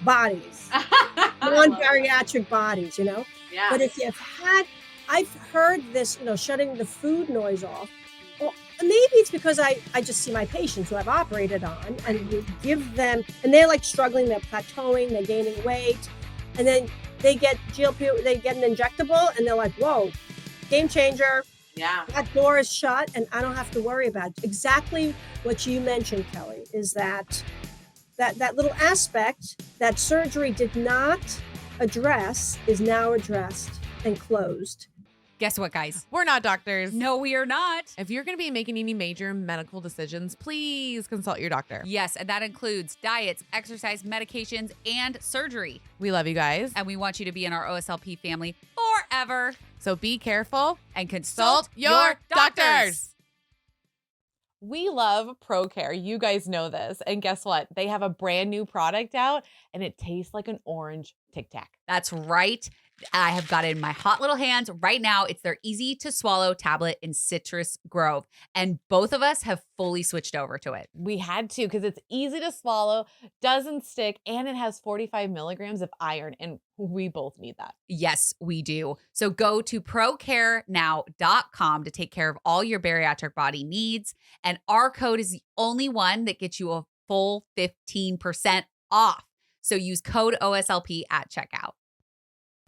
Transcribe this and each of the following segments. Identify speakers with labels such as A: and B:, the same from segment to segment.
A: bodies, non-bariatric bodies, you know?
B: Yeah.
A: But if you've I've heard this, shutting the food noise off. Well, maybe it's because I just see my patients who I've operated on, and you give them, and they're like struggling, they're plateauing, they're gaining weight, and then they get GLP, they get an injectable, and they're like, whoa, game changer.
B: Yeah.
A: That door is shut, and I don't have to worry about it. Exactly what you mentioned, Kelly, is that little aspect that surgery did not address is now addressed and closed.
C: Guess what, guys?
D: We're not doctors.
C: No, we are not.
D: If you're going to be making any major medical decisions, please consult your doctor.
C: Yes, and that includes diets, exercise, medications, and surgery.
D: We love you guys.
C: And we want you to be in our OSLP family forever.
D: So be careful
C: and consult
D: your doctors. We love ProCare. You guys know this. And guess what? They have a brand new product out, and it tastes like an orange Tic Tac.
C: That's right. I have got it in my hot little hands right now. It's their easy to swallow tablet in Citrus Grove. And both of us have fully switched over to it.
D: We had to because it's easy to swallow, doesn't stick, and it has 45 milligrams of iron. And we both need that.
C: Yes, we do. So go to procarenow.com to take care of all your bariatric body needs. And our code is the only one that gets you a full 15% off. So use code OSLP at checkout.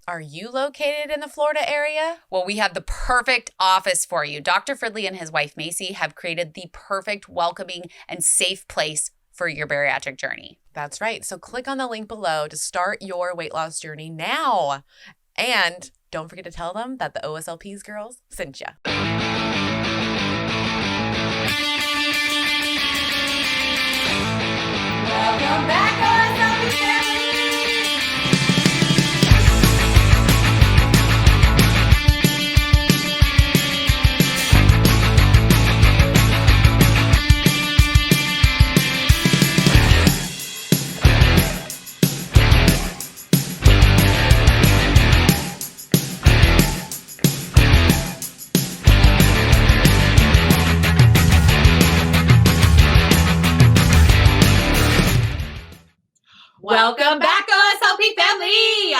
D: Are you located in the Florida area?
C: Well, we have the perfect office for you. Dr. Fridley and his wife, Macy, have created the perfect, welcoming, and safe place for your bariatric journey.
D: That's right. So click on the link below to start your weight loss journey now. And don't forget to tell them that the OSLP's girls sent you.
C: Welcome back, OSLP family! Welcome back, OSLP family!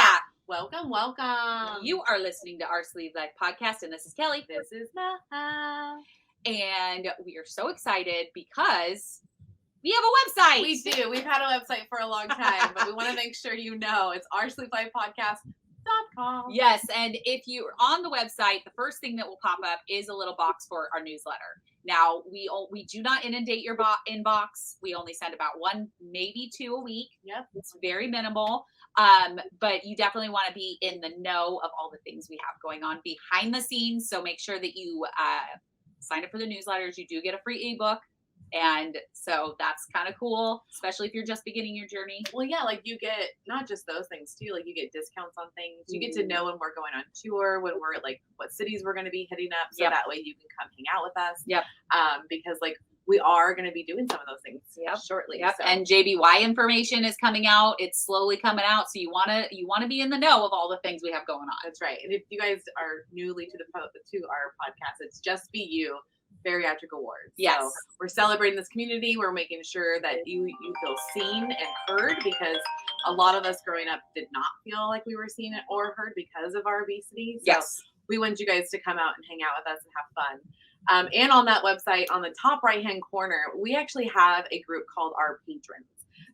B: Welcome, welcome.
C: You are listening to our Sleeve Leg Podcast, and this is Kelly.
B: This is Maha.
C: And we are so excited because we have a website.
B: We do. We've had a website for a long time, but we want to make sure you know it's oursleevelifepodcast.com.
C: Yes, and if you're on the website, the first thing that will pop up is a little box for our newsletter. Now, we do not inundate your inbox. We only send about 1, maybe 2 a week.
B: Yep.
C: It's very minimal. But you definitely want to be in the know of all the things we have going on behind the scenes. So make sure that you sign up for the newsletters. You do get a free ebook. And so that's kind of cool, especially if you're just beginning your journey.
B: Well, yeah, like you get not just those things too, like you get discounts on things. You get to know when we're going on tour, when we're like what cities we're going to be hitting up. So that way you can come hang out with us.
C: Yep.
B: Because like we are going to be doing some of those things shortly.
C: Yep.
B: So.
C: And JBY information is coming out. It's slowly coming out. So you want to be in the know of all the things we have going on.
B: That's right. And if you guys are newly to our podcast, it's Just Be You Bariatric Awards.
C: Yes.
B: So we're celebrating this community. We're making sure that you feel seen and heard, because a lot of us growing up did not feel like we were seen or heard because of our obesity. So we want you guys to come out and hang out with us and have fun. And on that website, on the top right-hand corner, we actually have a group called Our Patrons.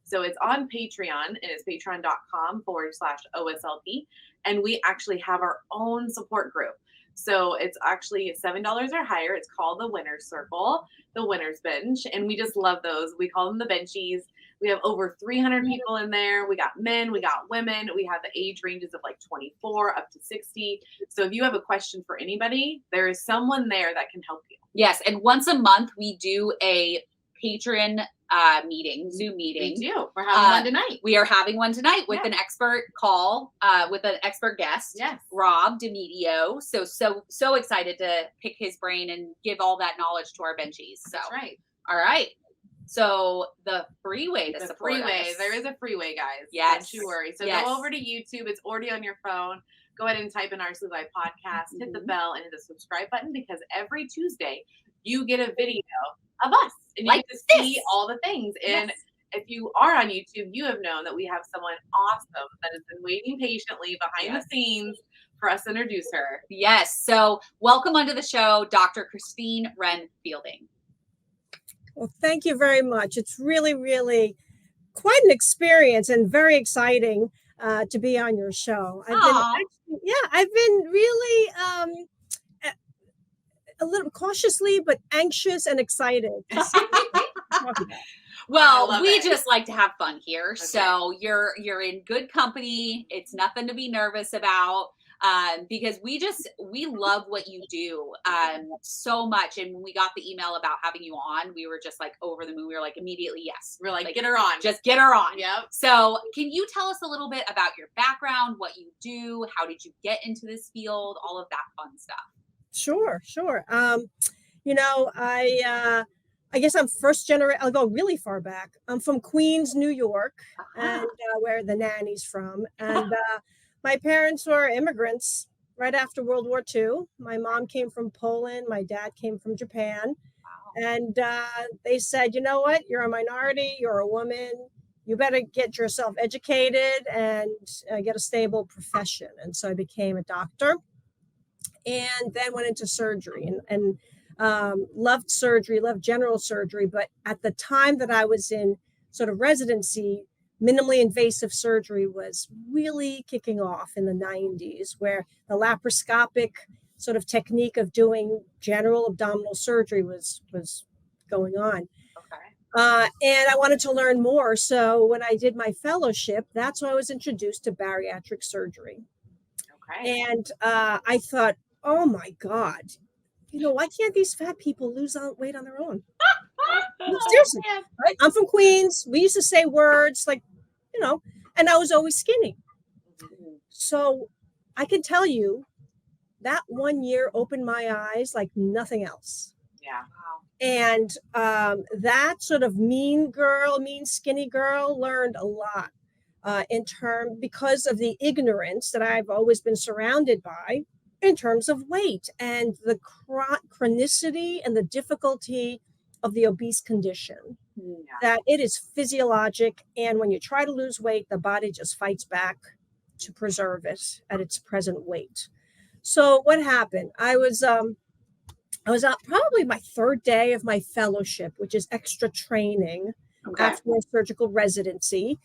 B: So it's on Patreon, and it's patreon.com/OSLP. And we actually have our own support group. So it's actually $7 or higher. It's called the Winner's Circle, the Winner's Bench. And we just love those. We call them the Benchies. We have over 300 people in there. We got men, we got women. We have the age ranges of like 24 up to 60. So if you have a question for anybody, there is someone there that can help you.
C: Yes. And once a month, we do a patron meeting, Zoom meeting.
B: We do. We're having one tonight.
C: We are having one tonight with an expert call, with an expert guest.
B: Yes.
C: Rob DeMedio. So excited to pick his brain and give all that knowledge to our benchies. So.
B: That's right.
C: All right. So the free way to support us.
B: There is a free way, guys.
C: Yes.
B: Don't you worry. So go over to YouTube. It's already on your phone. Go ahead and type in Our Sleeve Life Podcast, hit the bell, and hit the subscribe button, because every Tuesday you get a video of us, and you get to see all the things. And if you are on YouTube, you have known that we have someone awesome that has been waiting patiently behind the scenes for us to introduce her.
C: Yes. So welcome onto the show, Dr. Christine Ren Fielding.
A: Well, thank you very much. It's really, really quite an experience and very exciting to be on your show. I've been really a little cautiously, but anxious and excited to see what we're talking about.
C: Well, we just like to have fun here. Okay. So you're in good company. It's nothing to be nervous about. Because we love what you do so much. And when we got the email about having you on, we were just like over the moon. We were like, immediately, yes.
B: We're like get her on.
C: Just get her on.
B: Yep.
C: So can you tell us a little bit about your background, what you do, how did you get into this field, all of that fun stuff?
A: Sure. I guess I'm first generation. I'll go really far back. I'm from Queens, New York, and where the nanny's from. And my parents were immigrants right after World War II. My mom came from Poland. My dad came from Japan. Wow. And they said, you know what? You're a minority. You're a woman. You better get yourself educated and get a stable profession. And so I became a doctor and then went into surgery and loved surgery, loved general surgery. But at the time that I was in sort of residency, minimally invasive surgery was really kicking off in the 90s, where the laparoscopic sort of technique of doing general abdominal surgery was going on. Okay. And I wanted to learn more. So when I did my fellowship, that's when I was introduced to bariatric surgery. Okay. And I thought, oh my God, why can't these fat people lose weight on their own? Seriously, right? I'm from Queens. We used to say words like, and I was always skinny. So I can tell you that 1 year opened my eyes like nothing else.
B: Yeah.
A: And that sort of mean skinny girl learned a lot because of the ignorance that I've always been surrounded by in terms of weight and the chronicity and the difficulty of the obese condition. Yeah. That it is physiologic, and when you try to lose weight, the body just fights back to preserve it at its present weight. So what happened? I was out probably my third day of my fellowship, which is extra training after my surgical residency,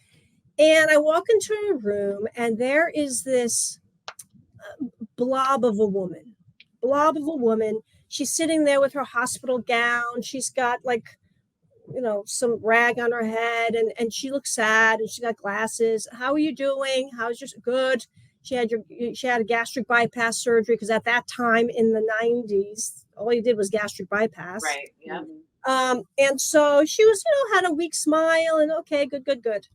A: and I walk into a room, and there is this blob of a woman. She's sitting there with her hospital gown. She's got some rag on her head, and she looks sad, and she's got glasses. How are you doing? How's your good? She had a gastric bypass surgery, because at that time in the 90s, all you did was gastric bypass.
B: Right. Yeah.
A: And so she was, had a weak smile, and okay, good.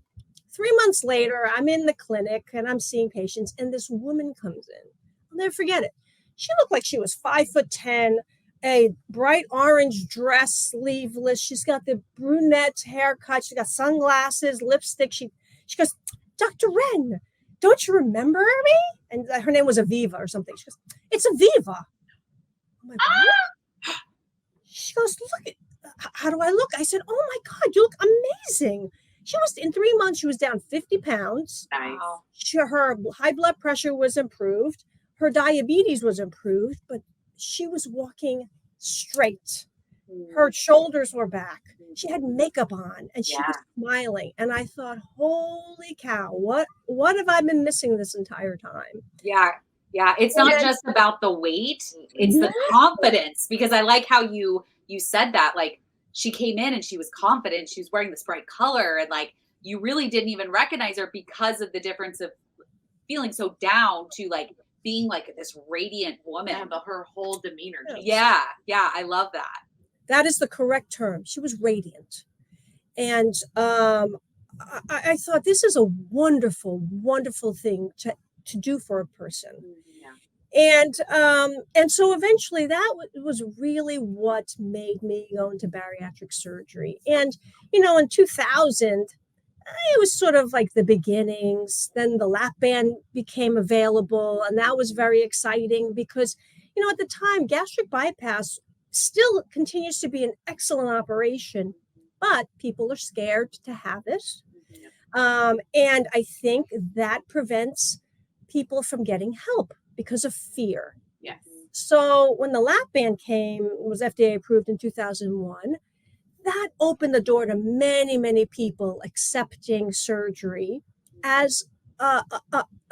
A: 3 months later, I'm in the clinic and I'm seeing patients, and this woman comes in. I'll never forget it. She looked like she was 5'10", a bright orange dress, sleeveless. She's got the brunette haircut. She's got sunglasses, lipstick. She goes, Dr. Ren, don't you remember me? And her name was Aviva or something. She goes, it's Aviva. I'm like, what? She goes, look, how do I look? I said, oh my God, you look amazing. She was, in 3 months, she was down 50 pounds.
B: Nice.
A: Her high blood pressure was improved. Her diabetes was improved, but she was walking straight. Her shoulders were back. She had makeup on, and she was smiling. And I thought, holy cow, what have I been missing this entire time?
C: Yeah. It's not just about the weight, it's the confidence, because I like how you said that, like, she came in and she was confident. She was wearing this bright color, and like, you really didn't even recognize her because of the difference of feeling so down to like being like this radiant woman.
B: Yeah, but her whole demeanor changed.
C: Yeah, I love that.
A: That is the correct term. She was radiant. And I thought this is a wonderful, wonderful thing to do for a person. And so eventually that was really what made me go into bariatric surgery. And, in 2000, it was sort of like the beginnings. Then the lap band became available, and that was very exciting because, at the time, gastric bypass still continues to be an excellent operation, but people are scared to have it. And I think that prevents people from getting help because of fear.
B: Yes.
A: So when the lap band was FDA approved in 2001, that opened the door to many, many people accepting surgery as a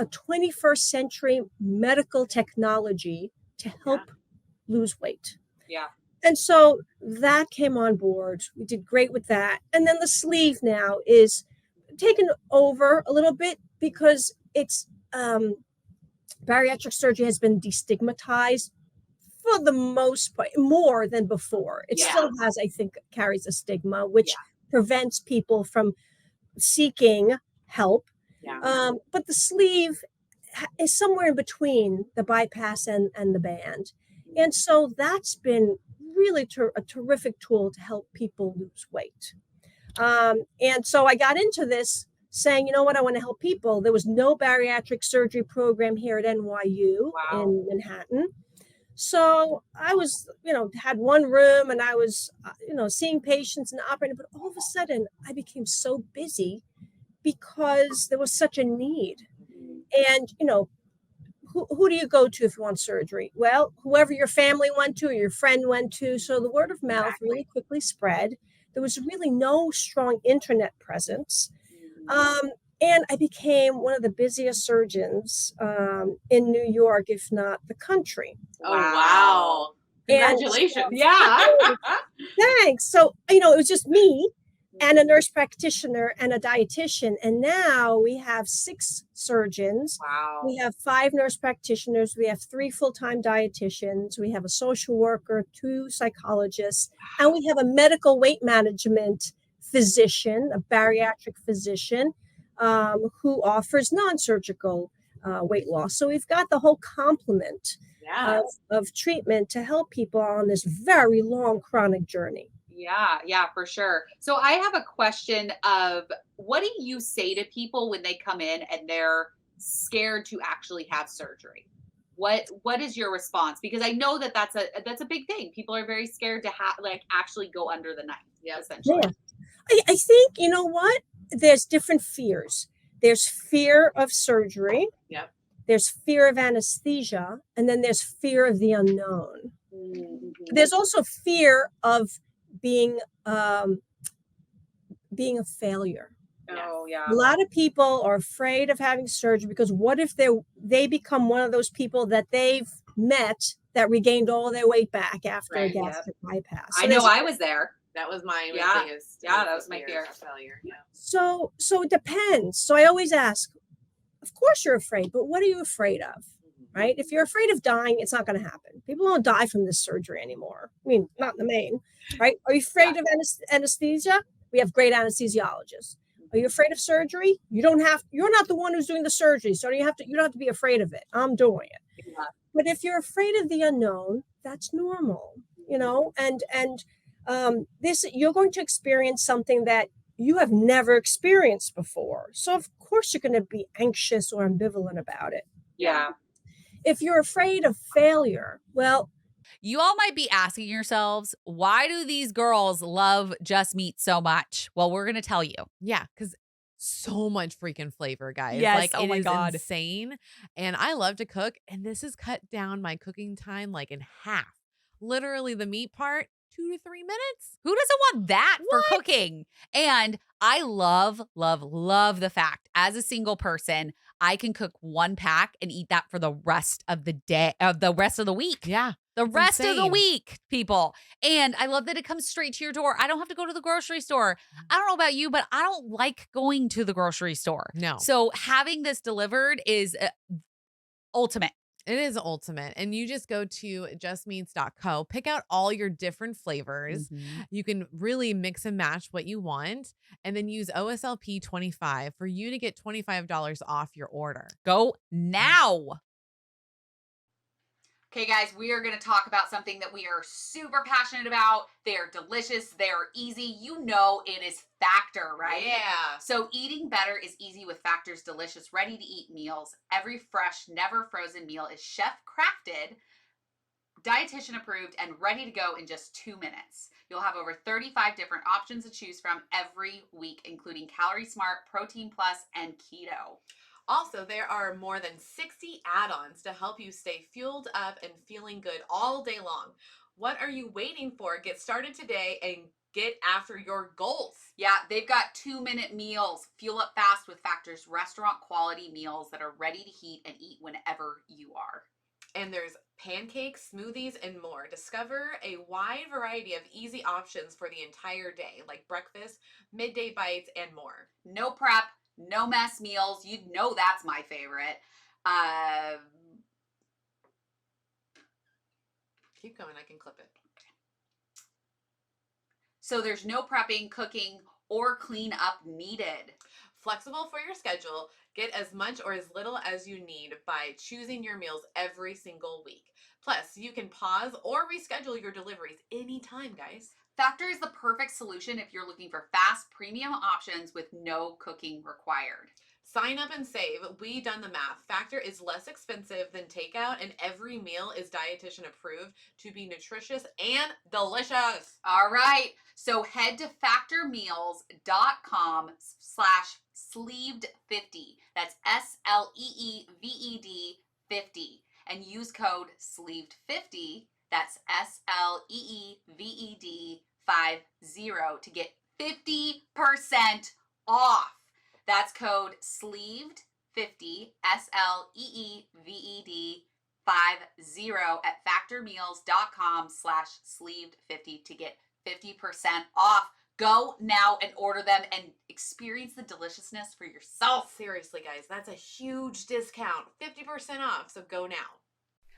A: 21st century medical technology to help lose weight.
C: Yeah.
A: And so that came on board. We did great with that. And then the sleeve now is taken over a little bit because it's bariatric surgery has been destigmatized for the most part, more than before. It still has, I think, carries a stigma, which prevents people from seeking help. But the sleeve is somewhere in between the bypass and the band. And so that's been really a terrific tool to help people lose weight. And so I got into this saying, you know what, I want to help people. There was no bariatric surgery program here at NYU in Manhattan. So I was, had one room and I was, seeing patients and operating, but all of a sudden I became so busy because there was such a need. And, who do you go to if you want surgery? Well, whoever your family went to or your friend went to. So the word of mouth really quickly spread. There was really no strong internet presence. And I became one of the busiest surgeons in New York, if not the country.
B: Oh, wow. Congratulations.
A: Thanks. So, it was just me and a nurse practitioner and a dietitian. And now we have 6 surgeons.
C: Wow.
A: We have 5 nurse practitioners. We have 3 full-time dietitians. We have a social worker, 2 psychologists, and we have a medical weight management physician, a bariatric physician, who offers non-surgical weight loss. So we've got the whole complement of treatment to help people on this very long chronic journey.
C: Yeah, for sure. So I have a question of, what do you say to people when they come in and they're scared to actually have surgery? What is your response? Because I know that that's a big thing. People are very scared to actually go under the knife, essentially.
A: Yeah. I think, you know what? There's different fears. There's fear of surgery.
B: Yep.
A: There's fear of anesthesia. And then there's fear of the unknown. Mm-hmm. There's also fear of being a failure.
C: Oh, yeah.
A: A lot of people are afraid of having surgery because what if they become one of those people that they've met that regained all their weight back after a gastric bypass?
C: So I know I was there.
B: That was my biggest.
C: Yeah, that was my fear.
B: Failure. Yeah.
A: So it depends. So I always ask, of course you're afraid, but what are you afraid of? Right? If you're afraid of dying, it's not going to happen. People don't die from this surgery anymore. I mean, not in the main, right? Are you afraid of anesthesia? We have great anesthesiologists. Are you afraid of surgery? You're not the one who's doing the surgery. So you don't have to be afraid of it. I'm doing it. Yeah. But if you're afraid of the unknown, that's normal, and this, you're going to experience something that you have never experienced before. So of course you're going to be anxious or ambivalent about it.
C: Yeah.
A: If you're afraid of failure, well,
E: you all might be asking yourselves, why do these girls love Just Meat so much? Well, we're going to tell you.
D: Yeah, because so much freaking flavor, guys.
E: Yes,
D: it is insane. And I love to cook, and this has cut down my cooking time in half. Literally the meat part, 2 to 3 minutes.
E: Who doesn't want that for cooking? And I love, love, love the fact, as a single person, I can cook 1 pack and eat that for the rest of the day, the rest of the week.
D: Yeah.
E: The rest of the week, people. And I love that it comes straight to your door. I don't have to go to the grocery store. I don't know about you, but I don't like going to the grocery store.
D: No.
E: So having this delivered is ultimate.
D: It is ultimate. And you just go to justmeats.co, pick out all your different flavors. Mm-hmm. You can really mix and match what you want, and then use OSLP 25 for you to get $25 off your order.
E: Go now.
C: Okay, guys, we are going to talk about something that we are super passionate about. They're delicious. They're easy. It is Factor, right?
B: Yeah.
C: So eating better is easy with Factor's delicious, ready-to-eat meals. Every fresh, never frozen meal is chef-crafted dietitian approved and ready to go in just 2 minutes. You'll have over 35 different options to choose from every week, including Calorie Smart, Protein Plus, and Keto.
D: Also, there are more than 60 add-ons to help you stay fueled up and feeling good all day long. What are you waiting for? Get started today and get after your goals.
C: Yeah, they've got 2-minute meals. Fuel up fast with Factor's restaurant quality meals that are ready to heat and eat whenever you are.
D: And there's pancakes, smoothies, and more. Discover a wide variety of easy options for the entire day, like breakfast, midday bites, and more.
C: No prep, no mess meals. You know that's my favorite.
D: Keep going, I can clip it.
C: So there's no prepping, cooking, or clean up needed.
D: Flexible for your schedule. Get as much or as little as you need by choosing your meals every single week. Plus, you can pause or reschedule your deliveries anytime, guys.
C: Factor is the perfect solution if you're looking for fast, premium options with no cooking required.
D: Sign up and save. We done the math. Factor is less expensive than takeout, and every meal is dietitian approved to be nutritious and delicious.
C: All right. So head to factormeals.com/sleeved50. That's SLEEVED 50. And use code sleeved50. That's SLEEVED 50 to get 50% off. That's code sleeved50, SLEEVED 50 at factormeals.com/sleeved50 to get 50% off. Go now and order them and experience the deliciousness for yourself.
D: Seriously, guys, that's a huge discount. 50% off, so go now.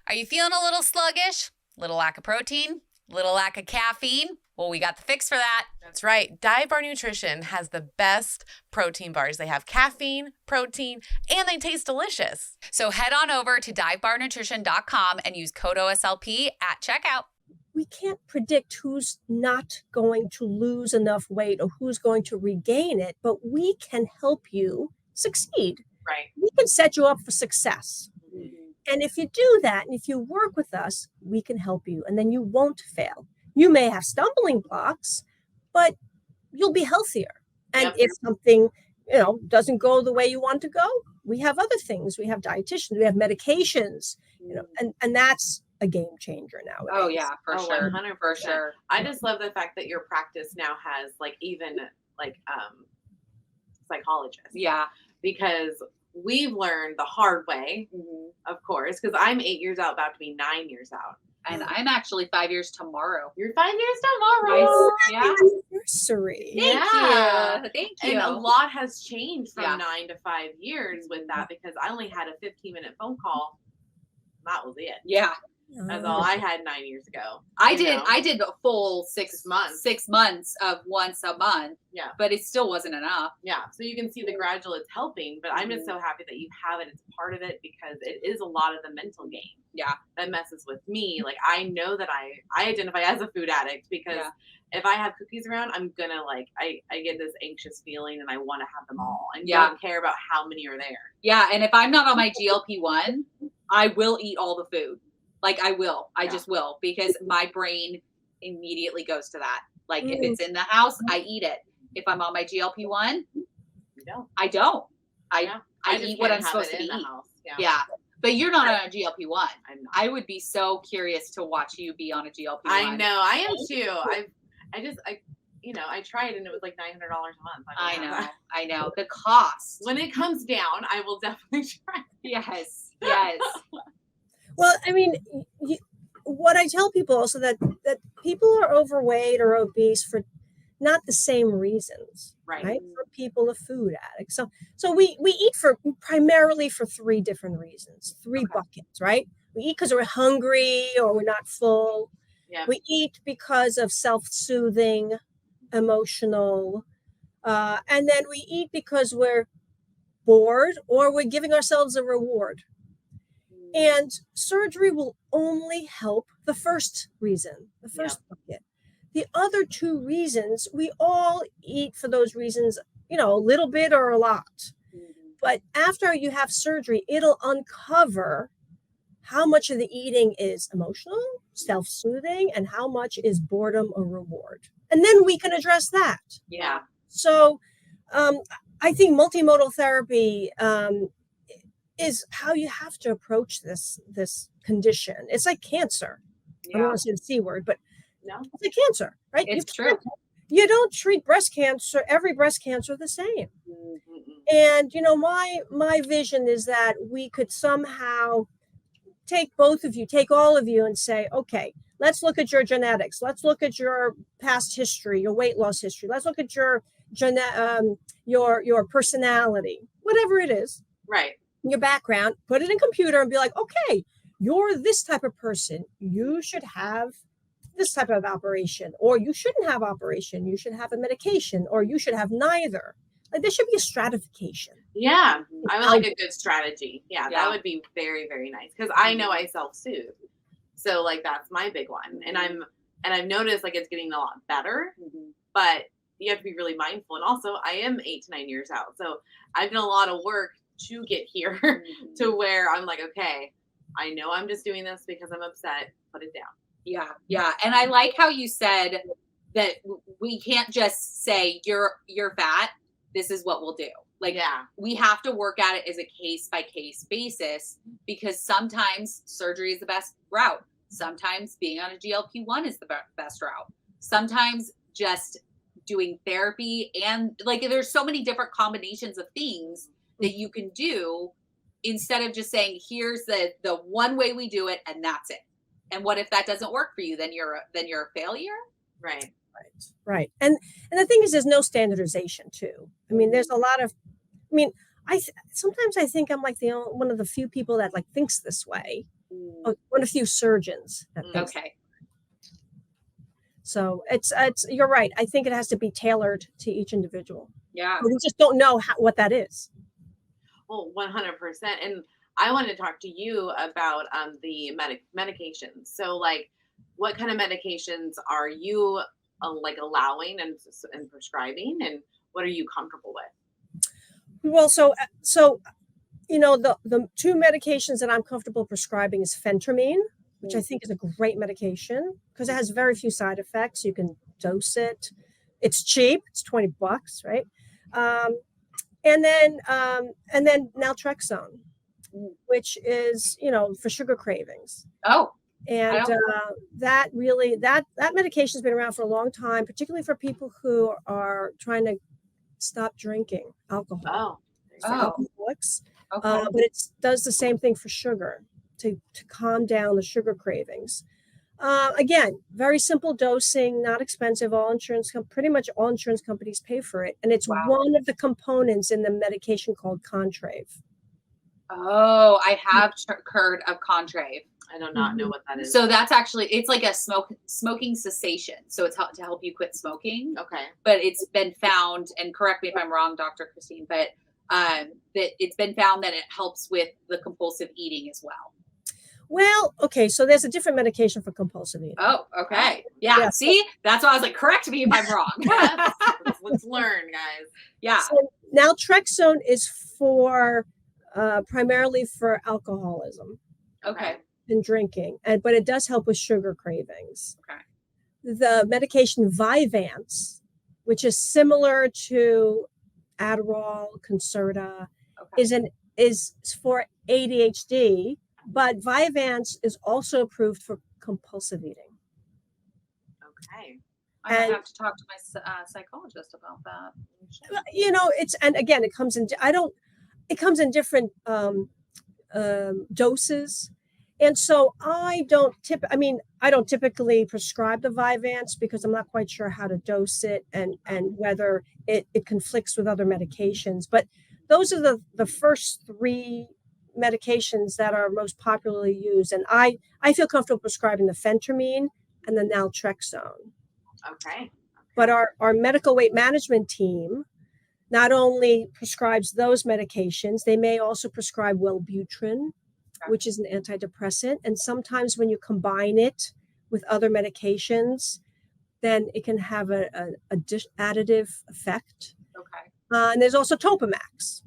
E: Are you feeling a little sluggish? Little lack of protein? Little lack of caffeine? Well, we got the fix for that.
D: That's right. Dive Bar Nutrition has the best protein bars. They have caffeine, protein, and they taste delicious.
E: So head on over to divebarnutrition.com and use code OSLP at checkout.
A: We can't predict who's not going to lose enough weight or who's going to regain it, but we can help you succeed.
B: Right.
A: We can set you up for success. And if you do that, and if you work with us, we can help you, and then you won't fail. You may have stumbling blocks, but you'll be healthier. And if something, doesn't go the way you want to go, we have other things. We have dietitians, we have medications, and that's a game changer now.
C: Oh yeah, for sure.
B: 100%.
C: For sure.
B: I just love the fact that your practice now has psychologists.
C: Yeah.
B: Because we've learned the hard way, of course, because I'm 8 years out, about to be 9 years out.
C: And I'm actually 5 years tomorrow.
B: You're 5 years tomorrow.
C: Yeah.
A: Anniversary.
C: Thank you.
B: And a lot has changed from 9 to 5 years with that, because I only had a 15-minute phone call. That was it.
C: Yeah.
B: That's all I had 9 years ago.
C: I did a full 6
B: months.
C: 6 months of once a month.
B: Yeah.
C: But it still wasn't enough.
B: Yeah. So you can see the gradual it's helping, but I'm just so happy that you have it as part of it, because it is a lot of the mental game.
C: Yeah.
B: That messes with me. Like, I know that I identify as a food addict, because if I have cookies around, I'm gonna I get this anxious feeling and I want to have them all and don't care about how many are there.
C: Yeah. And if I'm not on my GLP-1, I will eat all the food. Like, I will. I just will, because my brain immediately goes to that. Like, if it's in the house, I eat it. If I'm on my GLP-1, I don't. I eat what I'm supposed to eat. Yeah. But you're not on a GLP-1. I would be so curious to watch you be on a GLP-1.
B: I know. I am too. I tried, and it was like $900 a month.
C: I know. The cost.
B: When it comes down, I will definitely try.
C: Yes.
A: Well, I mean, what I tell people also that people are overweight or obese for not the same reasons, right? For people, a food addict. So we eat primarily for three different reasons, three buckets, right? We eat because we're hungry or we're not full.
B: Yeah.
A: We eat because of self-soothing, emotional, and then we eat because we're bored or we're giving ourselves a reward. And surgery will only help the first reason, the first bucket. The other two reasons, we all eat for those reasons, a little bit or a lot. But after you have surgery, it'll uncover how much of the eating is emotional, self-soothing, and how much is boredom or reward. And then we can address that.
B: Yeah.
A: So I think multimodal therapy is how you have to approach this condition. It's like cancer. I don't want to say the C word, but
B: No.
A: it's like cancer, right?
C: It's true.
A: You don't treat breast cancer, every breast cancer the same.
B: Mm-hmm.
A: And, you know, my vision is that we could somehow take all of you and say, okay, let's look at your genetics. Let's look at your past history, your weight loss history. Let's look at your personality, whatever it is,
B: Right.
A: your background, put it in computer and be like, okay, you're this type of person. You should have this type of operation, or you shouldn't have operation. You should have a medication, or you should have neither. Like there should be a stratification.
B: Yeah. I would like a good strategy. Yeah. That would be very, very nice. Because I know I self-soothe. So like that's my big one. And I've noticed like it's getting a lot better, but you have to be really mindful. And also I am 8 to 9 years out. So I've done a lot of work to get here to where I'm like, okay, I know I'm just doing this because I'm upset. Put it down.
C: Yeah. Yeah. And I like how you said that we can't just say you're fat. This is what we'll do. Like, we have to work at it as a case by case basis, because sometimes surgery is the best route. Sometimes being on a GLP-1 is the best route. Sometimes just doing therapy, and like there's so many different combinations of things that you can do instead of just saying, here's the one way we do it and that's it. And what if that doesn't work for you? Then you're a failure.
A: Right. And the thing is, there's no standardization too. I mean, there's a lot of, sometimes I think I'm like one of the few people that like thinks this way. One of the few surgeons that thinks.
C: Okay.
A: So it's you're right. I think it has to be tailored to each individual.
C: Yeah.
A: We just don't know what that is.
B: Well, 100%. And I wanted to talk to you about the medications. So like, what kind of medications are you like allowing and prescribing, and what are you comfortable with?
A: Well, so you know, the two medications that I'm comfortable prescribing is phentermine, which I think is a great medication because it has very few side effects. You can dose it. It's cheap. It's $20, right? And then naltrexone, which is, you know, for sugar cravings.
C: Oh.
A: And that medication has been around for a long time, particularly for people who are trying to stop drinking alcohol. For alcoholics.
C: Okay.
A: But it does the same thing for sugar to calm down the sugar cravings. Again, very simple dosing, not expensive. Pretty much all insurance companies pay for it. And it's one of the components in the medication called Contrave.
C: Oh, I have heard of Contrave.
B: I do not know what that is.
C: So that's actually, it's like a smoking cessation. So it's to help you quit smoking.
B: Okay.
C: But it's been found, and correct me if I'm wrong, Dr. Christine, but that it's been found that it helps with the compulsive eating as well.
A: Well, okay, so there's a different medication for compulsive eating.
C: Oh, okay. Yeah. See, that's why I was like, correct me if I'm wrong.
B: Yes. Let's learn, guys.
C: Yeah.
A: So naltrexone is for primarily for alcoholism.
C: Okay.
A: And drinking, but it does help with sugar cravings.
C: Okay.
A: The medication Vyvanse, which is similar to Adderall, Concerta, is for ADHD, but Vyvanse is also approved for compulsive eating.
B: Okay.
C: I might have to talk to my psychologist about that.
A: You know, again, it comes in different doses. And so I don't typically prescribe the Vyvanse because I'm not quite sure how to dose it and whether it conflicts with other medications. But those are the first 3 medications that are most popularly used. And I feel comfortable prescribing the phentermine and the naltrexone.
B: Okay.
A: But our medical weight management team not only prescribes those medications, they may also prescribe Wellbutrin, which is an antidepressant. And sometimes when you combine it with other medications, then it can have an additive effect.
C: Okay.
A: And there's also Topamax.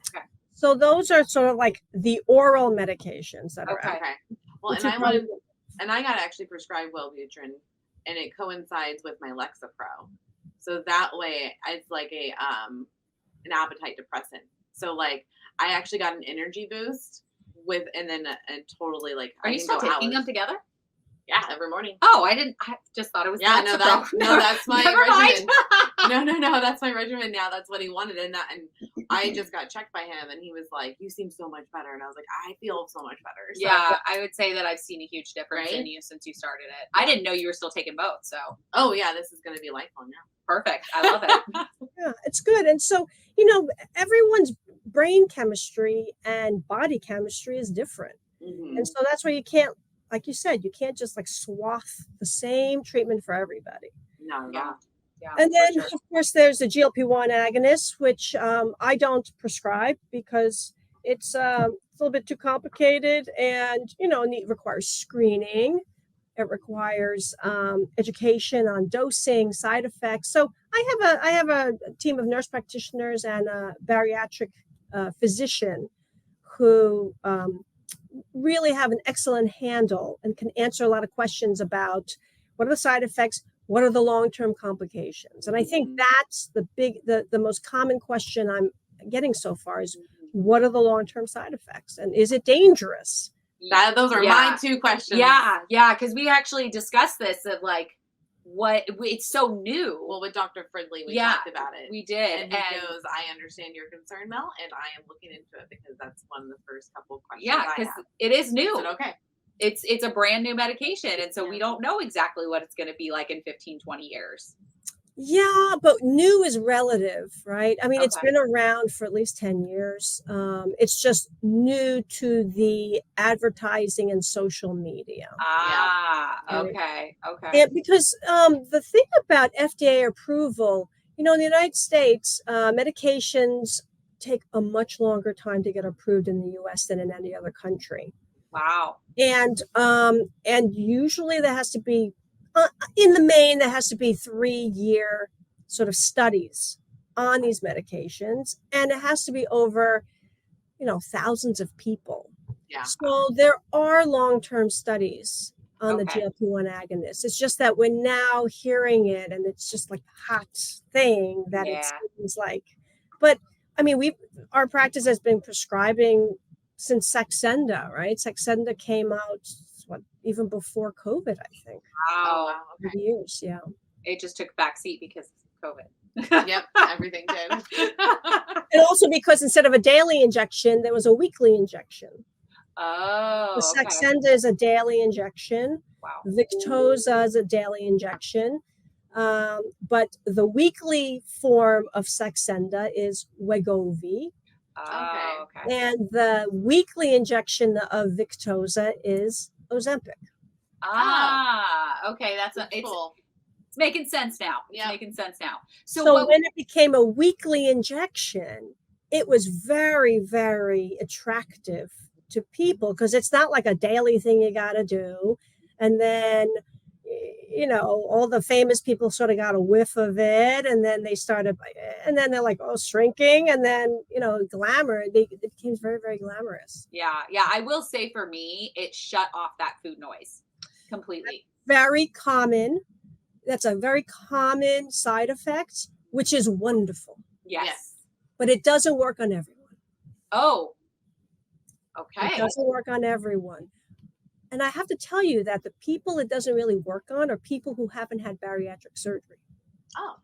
C: Okay.
A: So those are sort of like the oral medications that are
C: Okay.
A: out.
B: Okay. Well,
A: Which
B: and
A: you
B: I wanted,
A: probably-
B: and I got actually prescribed Wellbutrin, and it coincides with my Lexapro. So that way, it's like an appetite depressant. So like, I actually got an energy boost with, and then totally like.
C: Are
B: I
C: you
B: can
C: still
B: go
C: taking
B: hours.
C: them together?
B: Yeah, every morning.
C: Oh, I just thought it was
B: Yeah,
C: the
B: no,
C: Lexapro.
B: that's my
C: Never mind.
B: regimen. No, that's my regimen now. That's what he wanted, and I just got checked by him, and he was like, "You seem so much better," and I was like, "I feel so much better." So,
C: Yeah, I would say that I've seen a huge difference in
B: Right?
C: you since you started it. I didn't know you were still taking both, so
B: Oh yeah, this is going to be lifelong now.
C: perfect. I love it.
A: Yeah, it's good. And so, everyone's brain chemistry and body chemistry is different.
B: Mm-hmm.
A: And so that's why you can't, like you said, you can't just like swath the same treatment for everybody.
B: Not at
C: Yeah.
B: all.
C: Yeah,
A: And
C: for
A: then,
C: sure.
A: of course, there's the GLP-1 agonist, which I don't prescribe because it's a little bit too complicated, and it requires screening. It requires education on dosing, side effects. So I have a team of nurse practitioners and a bariatric physician who really have an excellent handle and can answer a lot of questions about what are the side effects, what are the long-term complications. And I think
B: Mhm.
A: that's the most common question I'm getting so far is, what are the long-term side effects, and is it dangerous?
B: Those are my two questions.
C: Yeah, because we actually discussed this of like it's so new.
B: Well, with Dr. Fridley, we
C: Yeah,
B: talked about it.
C: We did,
B: And he goes, "I understand your concern, Mel, and I am looking into it because that's one of the first couple of questions
C: yeah,
B: I
C: because
B: have."
C: it is new.
B: I said, okay.
C: It's a brand new medication, and so we
B: Yeah.
C: don't know exactly what it's going to be like in 15, 20 years.
A: Yeah, but new is relative, right? I mean, it's
C: Okay.
A: been around for at least 10 years. It's just new to the advertising and social media.
C: Ah,
A: Yeah.
C: okay.
A: And because the thing about FDA approval, in the United States, medications take a much longer time to get approved in the US than in any other country.
C: Wow.
A: And usually there has to be, in the main, there has to be 3-year sort of studies on these medications, and it has to be over, thousands of people.
B: Yeah.
A: So there are long-term studies on the
C: Okay.
A: GLP-1 agonists. It's just that we're now hearing it, and it's just like a hot thing that it
C: Yeah.
A: seems like. But I mean, our practice has been prescribing since Saxenda, right? Saxenda came out even before COVID, I think.
C: Wow.
B: wow. Okay.
A: Years, yeah.
C: It just took backseat because of COVID.
B: Yep. Everything did.
A: And also because instead of a daily injection, there was a weekly injection.
C: Oh,
A: The
C: okay.
A: Saxenda is a daily injection.
C: Wow.
A: Victoza is a daily injection. But the weekly form of Saxenda is Wegovy.
C: Oh, okay.
A: And the weekly injection of Victoza is Ozempic.
C: Ah, okay. It's
B: cool.
C: It's making sense now.
B: Yeah.
C: It's making sense now.
A: So when it became a weekly injection, it was very, very attractive to people because it's not like a daily thing you got to do. And then, all the famous people sort of got a whiff of it, and then they're like, oh, shrinking. And then, glamour, it became very, very glamorous.
C: Yeah. I will say for me, it shut off that food noise completely.
A: Very common. That's a very common side effect, which is wonderful.
C: Yes.
A: But it doesn't work on everyone.
C: Oh, okay.
A: It doesn't work on everyone. And I have to tell you that the people it doesn't really work on are people who haven't had bariatric surgery.
B: Oh.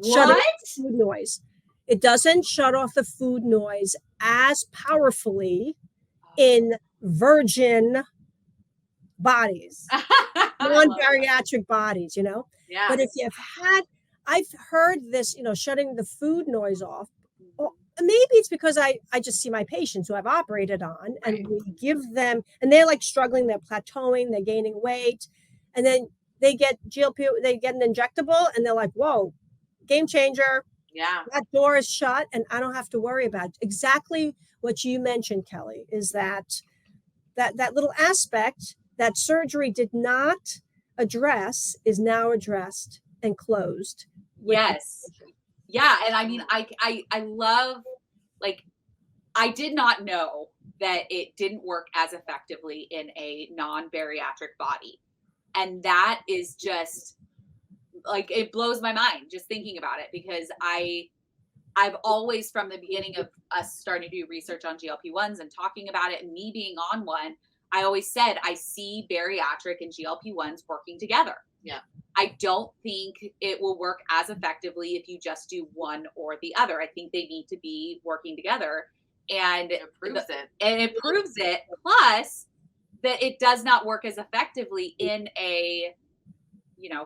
A: Shutting off the food noise. It doesn't shut off the food noise as powerfully in virgin bodies, non-bariatric bodies,
B: Yeah.
A: But if I've heard this, shutting the food noise off. Maybe it's because I just see my patients who I've operated on, and we give them, and they're like struggling, they're plateauing, they're gaining weight, and then they get they get an injectable, and they're like, whoa, game changer.
B: Yeah.
A: That door is shut, and I don't have to worry about it. Exactly what you mentioned, Kelly, is that little aspect that surgery did not address is now addressed and closed.
C: Yes. Yeah. And I mean, I love, like, I did not know that it didn't work as effectively in a non-bariatric body. And that is just like, it blows my mind just thinking about it, because I've always, from the beginning of us starting to do research on GLP-1s and talking about it and me being on one, I always said, I see bariatric and GLP-1s working together.
B: Yeah.
C: I don't think it will work as effectively if you just do one or the other. I think they need to be working together. And
B: It proves it.
C: And it proves it. Plus, that it does not work as effectively in a,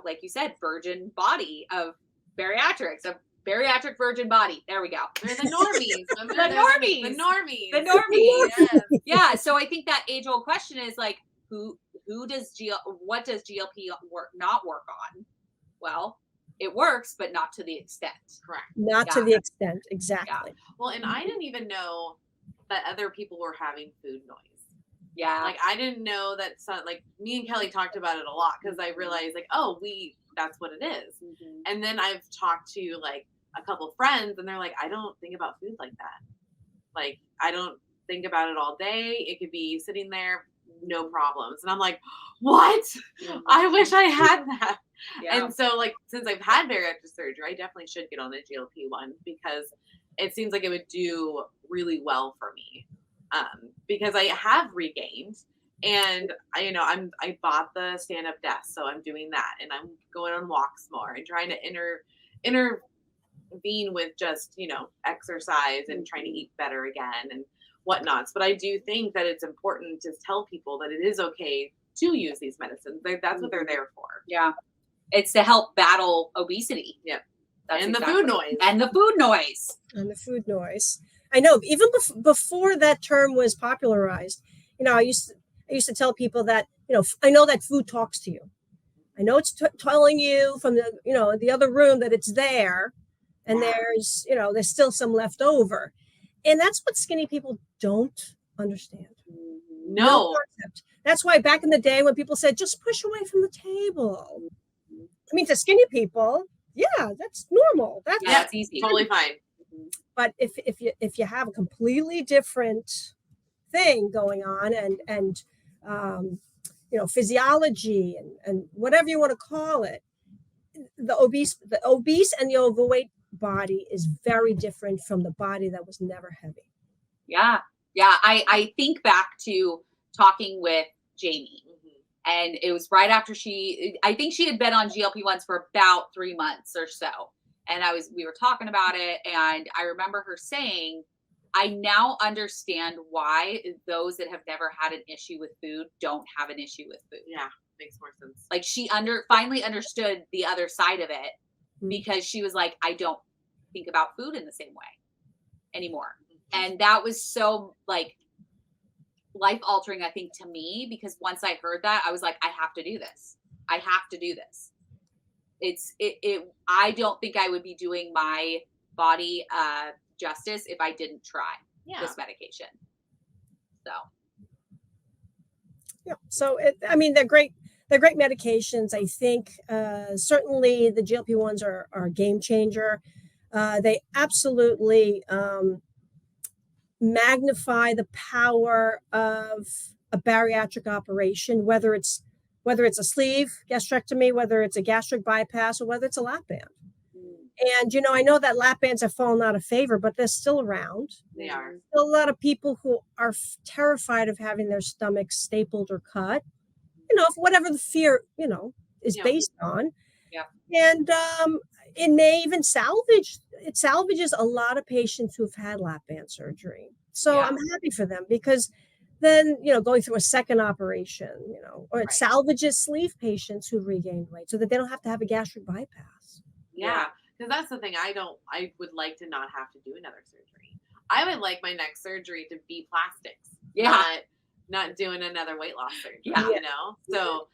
C: like you said, virgin body of bariatrics, a bariatric virgin body. There we go.
B: They're the normies.
C: The normies.
B: The normies.
C: The normies.
B: Yes.
C: Yeah. So I think that age old question is like, what does GLP not work on? Well, it works, but not to the extent.
B: Correct.
A: Not to the extent. Exactly.
B: Well, and I didn't even know that other people were having food noise.
C: Yeah.
B: Like, I didn't know that like me and Kelly talked about it a lot, because I realized like, that's what it is.
C: Mm-hmm.
B: And then I've talked to like a couple friends, and they're like, I don't think about food like that. Like, I don't think about it all day. It could be sitting there, no problems. And I'm like, what?
C: Mm-hmm.
B: I wish I had that.
C: Yeah.
B: And so, like, since I've had bariatric surgery, I definitely should get on the GLP-1, because it seems like it would do really well for me. Because I have regained, and I bought the stand-up desk, so I'm doing that, and I'm going on walks more and trying to intervene with just, exercise and trying to eat better again and whatnots. But I do think that it's important to tell people that it is okay to use these medicines. That's what they're there for.
C: Yeah. It's to help battle obesity.
B: Yep.
C: That's
B: and the food noise.
C: And the food noise.
A: And the food noise. I know, even before that term was popularized, I used to tell people that, I know that food talks to you. I know it's telling you from the other room that it's there, and there's still some left over. And that's what skinny people don't understand.
B: No
A: concept. That's why back in the day when people said, just push away from the table. I mean, to skinny people, yeah, that's normal.
C: That's easy.
B: Totally fine.
A: But if you have a completely different thing going on, and physiology and whatever you want to call it, the obese and the overweight body is very different from the body that was never heavy.
C: Yeah. I think back to talking with Jamie, and it was right after I think she had been on GLP-1s for about 3 months or so. And we were talking about it, and I remember her saying, I now understand why those that have never had an issue with food don't have an issue with food.
B: Yeah, makes more sense.
C: Like, she finally understood the other side of it, because she was like, I don't think about food in the same way anymore. And that was so like life altering, I think, to me, because once I heard that, I was like, I have to do this. I have to do this. I don't think I would be doing my body justice if I didn't try this medication.
A: So they're great. They're great medications. I think certainly the GLP-1s are a game changer. They absolutely magnify the power of a bariatric operation, whether it's a sleeve gastrectomy, whether it's a gastric bypass, or whether it's a lap band. And, I know that lap bands have fallen out of favor, but they're still around.
B: They are.
A: Still a lot of people who are terrified of having their stomachs stapled or cut, for whatever the fear, is based on.
C: Yeah.
A: And it may even salvages a lot of patients who've had lap band surgery. So I'm happy for them, because then, going through a second operation, or it salvages sleeve patients who regained weight so that they don't have to have a gastric bypass.
B: Yeah. Because that's the thing. I would like to not have to do another surgery. I would like my next surgery to be plastics.
C: Yeah.
B: Not doing another weight loss surgery,
C: Yeah.
B: So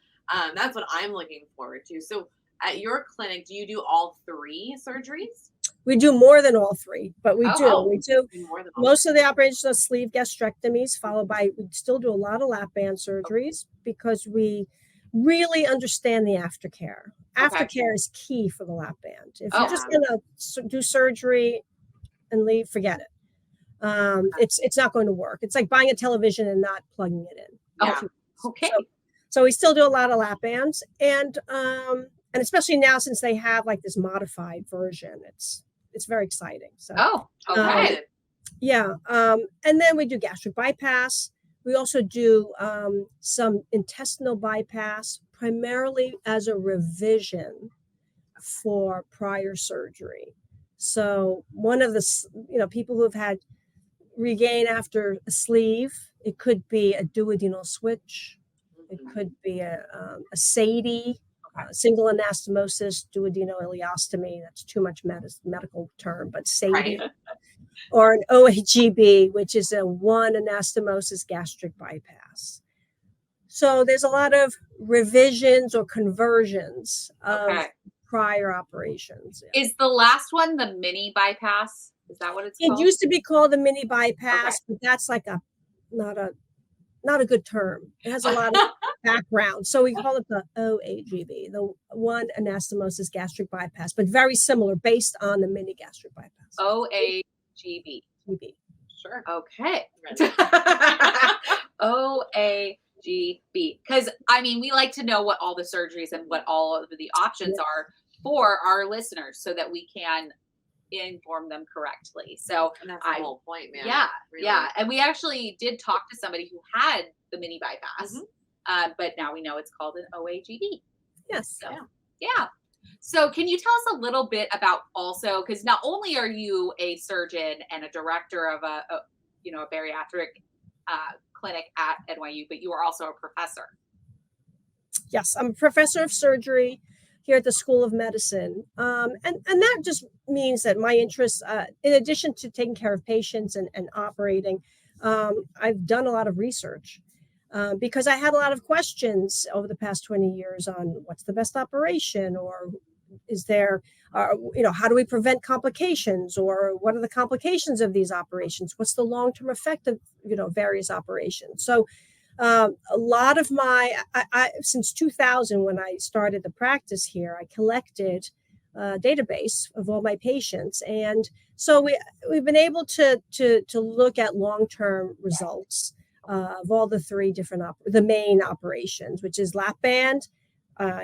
B: that's what I'm looking forward to. So at your clinic, do you do all 3 surgeries?
A: We do more than all 3, but we do.
B: Oh.
A: We do
B: More than all
A: most of the operations are sleeve gastrectomies, followed by, we still do a lot of lap band surgeries, because we really understand the aftercare. Aftercare is key for the lap band. If you're just going to do surgery and leave, forget it. It's not going to work. It's like buying a television and not plugging it in.
C: Yeah. Okay.
A: So we still do a lot of lap bands, and especially now since they have like this modified version, it's very exciting. So
B: Okay.
A: yeah, and then we do gastric bypass. We also do some intestinal bypass, primarily as a revision for prior surgery. So one of the people who have had regain after a sleeve, it could be a duodenal switch. It could be a SADE, single anastomosis duodenal-ileostomy. That's too much medical term, but SADE.
B: Right.
A: Or an OAGB, which is a one anastomosis gastric bypass. So there's a lot of revisions or conversions of prior operations.
C: Is the last one the mini bypass? Is that what it's
A: It
C: called?
A: used to be called a mini bypass, but that's like not a good term. It has a lot of background. So we call it the OAGB, the one anastomosis gastric bypass, but very similar based on the mini gastric bypass.
C: OAGB.
B: Sure.
C: Okay. OAGB. Because, I mean, we like to know what all the surgeries and what all of the options are for our listeners so that we can inform them correctly. So
B: And that's the whole point, man.
C: yeah,
B: Really.
C: yeah. And we actually did talk to somebody who had the mini bypass, but now we know it's called an OAGB.
A: Yes.
C: So, yeah. So can you tell us a little bit about also, because not only are you a surgeon and a director of a bariatric clinic at NYU, but you are also a professor.
A: Yes, I'm a professor of surgery here at the School of Medicine. And that just means that my interests, in addition to taking care of patients and operating, I've done a lot of research because I had a lot of questions over the past 20 years on what's the best operation, or is there, how do we prevent complications, or what are the complications of these operations? What's the long-term effect of, various operations? So a lot of since 2000, when I started the practice here, I collected a database of all my patients. And so we've been able to look at long-term results of all the three different, the main operations, which is lap band,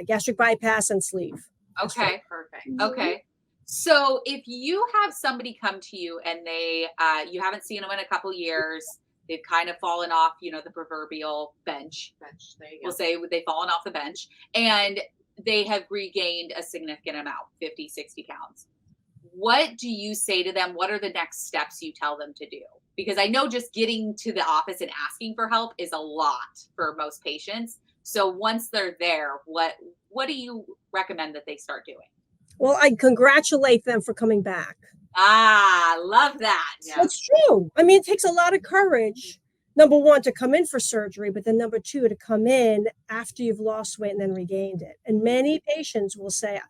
A: gastric bypass, and sleeve.
B: Okay. Perfect.
C: Okay. So if you have somebody come to you and they, you haven't seen them in a couple years, they've kind of fallen off, the proverbial bench.
B: There you go.
C: We'll say they've fallen off the bench and they have regained a significant amount, 50, 60 pounds. What do you say to them? What are the next steps you tell them to do? Because I know just getting to the office and asking for help is a lot for most patients. So once they're there, what do you recommend that they start doing?
A: Well, I congratulate them for coming back.
C: Love that.
B: Yeah.
A: It's true. I mean, it takes a lot of courage, number one, to come in for surgery, but then number two, to come in after you've lost weight and then regained it. And many patients will say,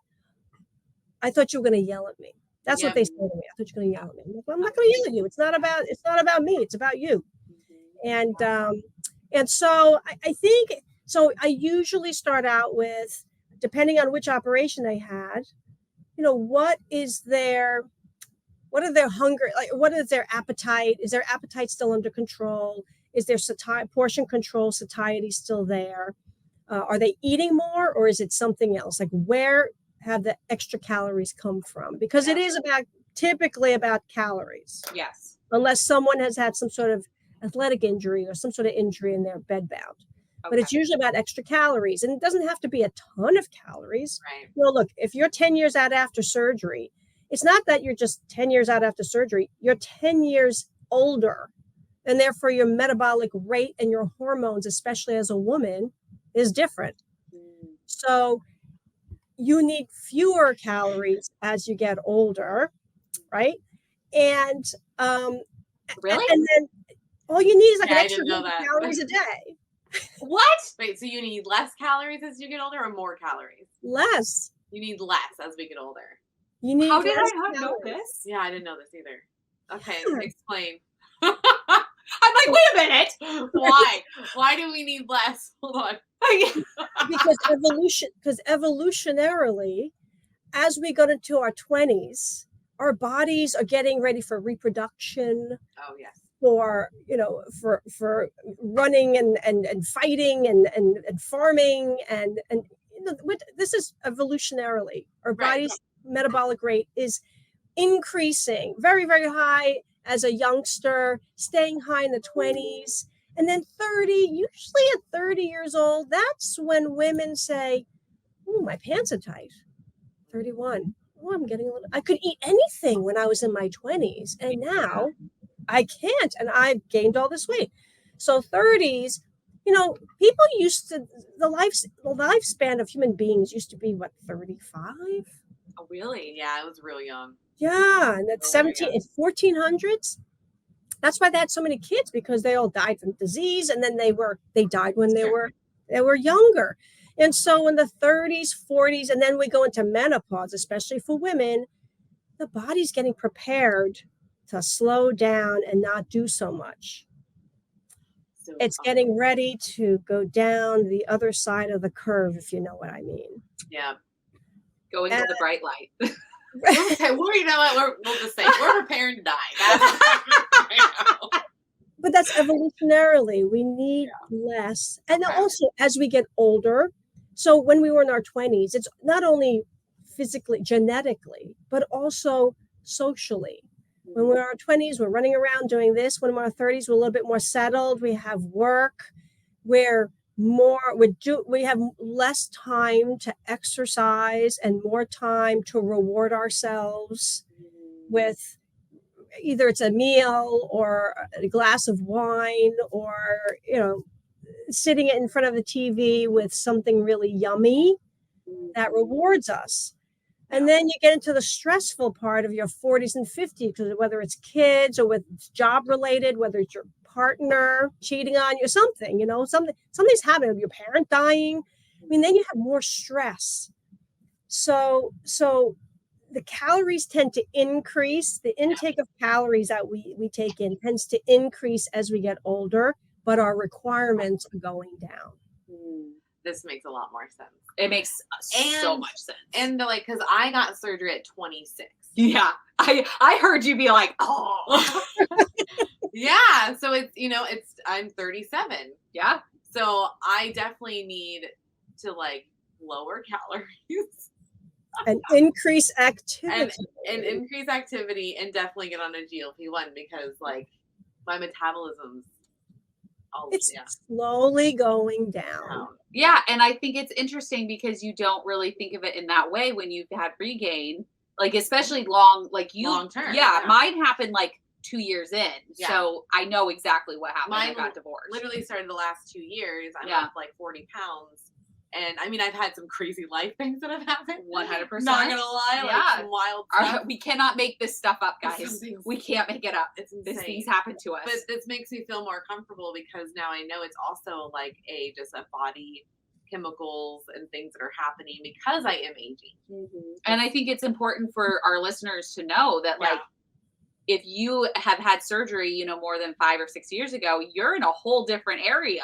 A: I thought you were going to yell at me. That's what they say to me. I thought you were going to yell at me. I'm like, well, I'm not going to yell at you. It's not about me. It's about you. And so I think, so I usually start out with, depending on which operation they had, what are their hunger, like what is their appetite? Is their appetite still under control? Is their portion control, satiety still there? Are they eating more, or is it something else? Like, where have the extra calories come from? Because it is typically about calories.
C: Yes.
A: Unless someone has had some sort of athletic injury or some sort of injury and they're bedbound. But it's usually about extra calories, and it doesn't have to be a ton of calories.
B: Right.
A: Well, look, if you're 10 years out after surgery, it's not that you're just 10 years out after surgery, you're 10 years older, and therefore your metabolic rate and your hormones, especially as a woman, is different. So you need fewer calories as you get older, right? And
C: really?
A: And then all you need is like
B: Yeah,
A: an
B: I
A: extra
B: didn't know that.
A: calories a day.
C: What?
B: Wait, so you need less calories as you get older, or more calories?
A: Less.
B: You need less as we get older.
A: You need
C: How did
A: less
C: I not know
A: calories.
C: this?
B: Yeah, I didn't know this either. Okay,
A: Yeah.
B: explain.
C: I'm like, wait a minute.
B: Why? Why do we need less? Hold on.
A: Because evolutionarily, as we go into our 20s, our bodies are getting ready for reproduction,
B: Oh yes.
A: for for running and fighting and farming and this is evolutionarily our
B: Right.
A: body's metabolic rate is increasing very, very high as a youngster, staying high in the 20s, and then 30, usually at 30 years old, that's when women say, "Oh, my pants are tight." 31. Oh, I'm getting a little, I could eat anything when I was in my 20s, and now I can't, and I've gained all this weight. So 30s, people used to, the lifespan of human beings used to be what, 35?
B: Oh really? Yeah, I was real young.
A: Yeah, and that's
B: Oh my
A: 17 and 1400s. That's why they had so many kids, because they all died from disease, and then they died when they were younger. And so in the 30s, 40s, and then we go into menopause, especially for women, the body's getting prepared to slow down and not do so much.
B: So
A: It's
B: fun.
A: getting ready to go down the other side of the curve, if you know what I mean.
B: Yeah.
C: Going to the bright light.
B: Okay, well, you know what? We'll just say we're preparing to die.
A: But that's evolutionarily, we need less. And
B: Okay.
A: also, as we get older, so when we were in our 20s, it's not only physically, genetically, but also socially. When we're in our 20s, we're running around doing this. When we're in our 30s, we're a little bit more settled. We have work. We have less time to exercise and more time to reward ourselves with either it's a meal or a glass of wine, or sitting in front of the TV with something really yummy that rewards us. And then you get into the stressful part of your 40s and 50s, because whether it's kids or with job related, whether it's your partner cheating on you, something's happening, your parent dying. I mean, then you have more stress. So the calories tend to increase. The intake of calories that we take in tends to increase as we get older, but our requirements are going down.
B: This makes a lot more sense.
C: It makes so much sense.
B: And because I got surgery at 26.
C: Yeah. I heard you be like, oh.
B: Yeah. So I'm 37.
C: Yeah.
B: So I definitely need to lower calories.
A: And increase activity.
B: And increase activity, and definitely get on a GLP-1, because my metabolism's
A: slowly going down.
C: Yeah, and I think it's interesting because you don't really think of it in that way when you've had regain, especially long
B: term.
C: Yeah, mine happened 2 years in, so I know exactly what happened.
B: Mine
C: I got divorced.
B: Literally started the last 2 years. I'm up 40 pounds. And I mean, I've had some crazy life things that have happened.
C: 100%.
B: Not gonna lie, some wild stuff.
C: We cannot make this stuff up, guys. We can't make it up.
B: It's insane.
C: These things happen to us.
B: But this makes me feel more comfortable, because now I know it's also just a body chemicals and things that are happening because I am aging.
C: And I think it's important for our listeners to know that if you have had surgery, more than 5 or 6 years ago, you're in a whole different area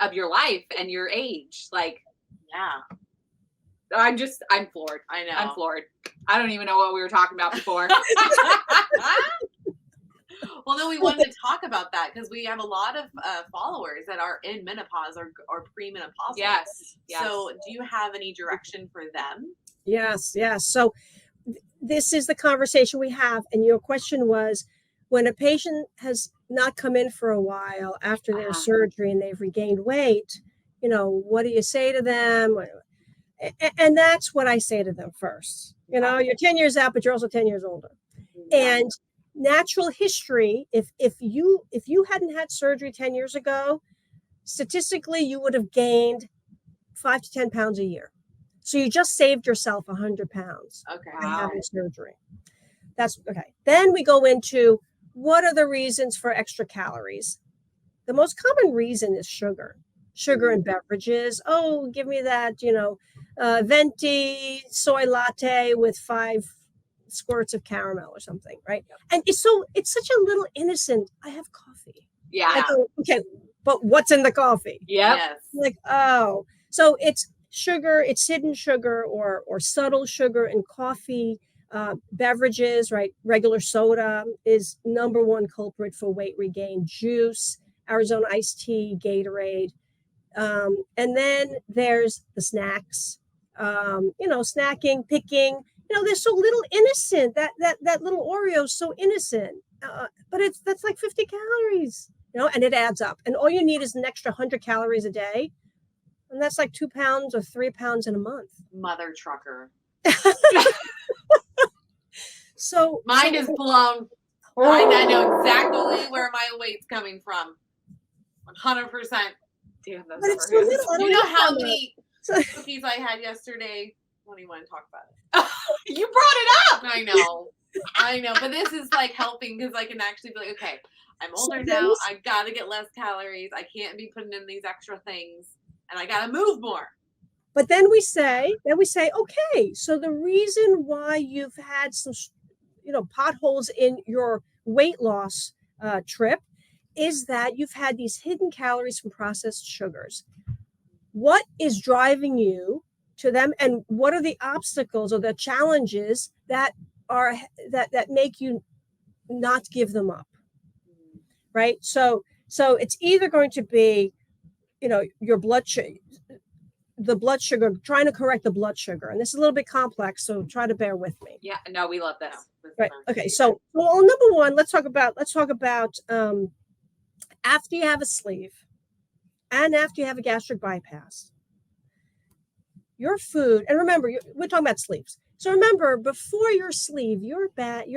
C: of your life and your age. I'm floored.
B: I know.
C: I'm floored. I don't even know what we were talking about before.
B: Well, no, we wanted to talk about that because we have a lot of followers that are in menopause or premenopausal.
C: Yes.
B: So do you have any direction for them?
A: Yes. So this is the conversation we have. And your question was, when a patient has not come in for a while after their surgery and they've regained weight, what do you say to them? And that's what I say to them first. You're 10 years out, but you're also 10 years older. And natural history, if you hadn't had surgery 10 years ago, statistically, you would have gained 5 to 10 pounds a year. So you just saved yourself 100 pounds by having surgery. That's okay. Then we go into, what are the reasons for extra calories? The most common reason is sugar in beverages. Oh, give me that, venti soy latte with 5 squirts of caramel or something, right? And it's such a little innocent. I have coffee.
C: Yeah.
A: Okay, but what's in the coffee?
B: Yes.
A: So it's sugar, it's hidden sugar or subtle sugar in coffee, Beverages, right? Regular soda is number one culprit for weight regain. Juice, Arizona iced tea, Gatorade. And then there's the snacks, snacking, picking, they're so little innocent. That little Oreo is so innocent. But that's like 50 calories, and it adds up. And all you need is an extra 100 calories a day. And that's like 2 pounds or 3 pounds in a month.
B: Mother trucker.
A: So
B: mine is blown. I know exactly where my weight's coming from. 100%.
C: Damn, those
A: But it's so little. I don't
B: You know
A: know
B: how many cookies I had yesterday? I don't even want to talk about it.
C: You brought it up.
B: I know, but this is like helping because I can actually be like, okay, I'm older now. I gotta get less calories. I can't be putting in these extra things, and I gotta move more.
A: But then we say, okay, so the reason why you've had some, potholes in your weight loss trip is that you've had these hidden calories from processed sugars. What is driving you to them, and what are the obstacles or the challenges that make you not give them up, right? So it's either going to be, your blood sugar, trying to correct the blood sugar, and this is a little bit complex, so try to bear with me.
C: Yeah, no, we love this.
A: Right. Okay. So, well, number one, let's talk about after you have a sleeve and after you have a gastric bypass, your food, and remember, we're talking about sleeves. So remember, before your sleeve, your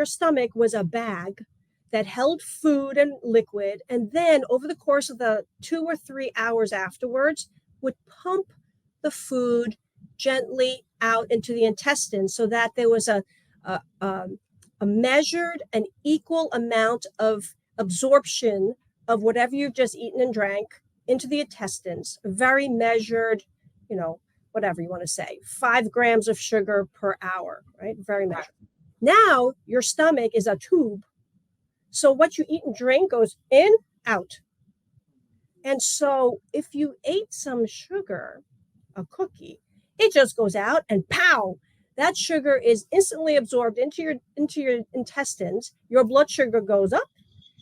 A: stomach was a bag that held food and liquid, and then over the course of the 2 or 3 hours afterwards, would pump the food gently out into the intestines so that there was a measured and equal amount of absorption of whatever you've just eaten and drank into the intestines. Very measured, whatever you want to say, 5 grams of sugar per hour, right? Very measured. Now your stomach is a tube. So what you eat and drink goes in, out. And so if you ate some sugar, a cookie, it just goes out and pow, that sugar is instantly absorbed into your intestines. Your blood sugar goes up,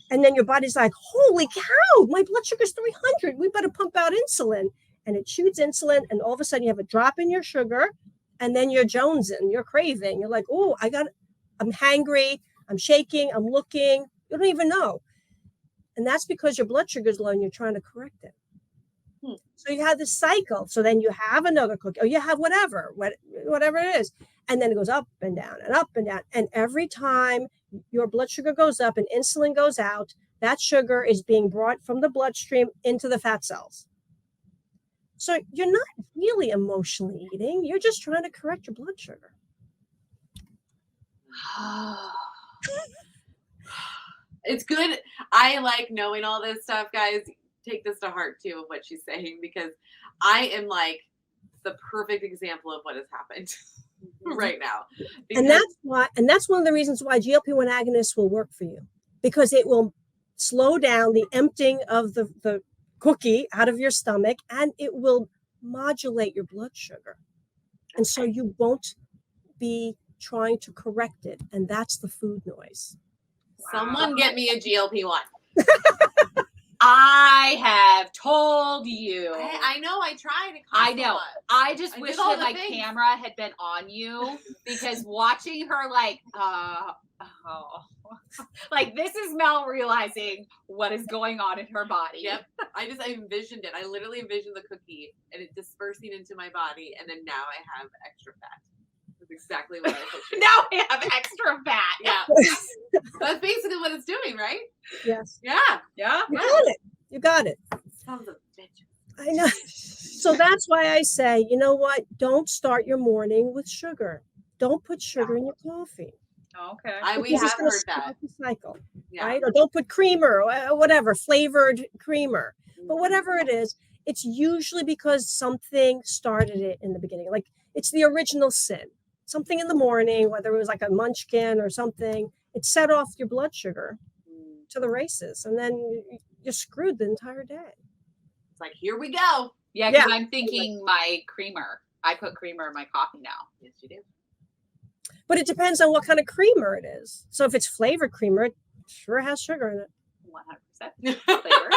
A: and then your body's like, holy cow, my blood sugar is 300. We better pump out insulin. And it shoots insulin, and all of a sudden you have a drop in your sugar, and then you're jonesing, you're craving. You're like, oh, I'm hangry, I'm shaking, I'm looking. You don't even know. And that's because your blood sugar is low and you're trying to correct it. So you have this cycle. So then you have another cookie, or you have whatever it is. And then it goes up and down and up and down. And every time your blood sugar goes up and insulin goes out, that sugar is being brought from the bloodstream into the fat cells. So you're not really emotionally eating. You're just trying to correct your blood sugar.
B: It's good. I like knowing all this stuff, guys. Take this to heart too of what she's saying, because I am like the perfect example of what has happened right now.
A: And that's one of the reasons why GLP-1 agonists will work for you, because it will slow down the emptying of the cookie out of your stomach, and it will modulate your blood sugar. And so you won't be trying to correct it. And that's the food noise.
B: Someone get me a GLP-1.
C: I have told you.
B: I know. I tried.
C: I know. I just wish that my
B: things.
C: camera had been on you, because watching her like this is Mel realizing what is going on in her body.
B: Yep. I envisioned it. I literally envisioned the cookie and it dispersing into my body, and then now I have extra fat. That's exactly what I pictured.
C: Now I have extra fat.
B: Yeah. That's basically what it's doing, right?
A: Yes.
B: Yeah.
A: You got it.
B: Sounds a bitch.
A: I know. So that's why I say, you know what? Don't start your morning with sugar. Don't put sugar in your coffee.
C: Okay.
B: We have heard that.
A: The cycle,
B: Yeah.
A: right? Or don't put creamer or whatever, flavored creamer. But whatever it is, it's usually because something started it in the beginning. Like it's the original sin. Something in the morning, whether it was like a munchkin or something, it set off your blood sugar to the races. And then you're screwed the entire day.
B: It's like, here we go.
C: Yeah, because I'm thinking my creamer. I put creamer in my coffee now.
B: Yes, you do.
A: But it depends on what kind of creamer it is. So if it's flavored creamer, it sure has sugar in it.
C: 100% flavor.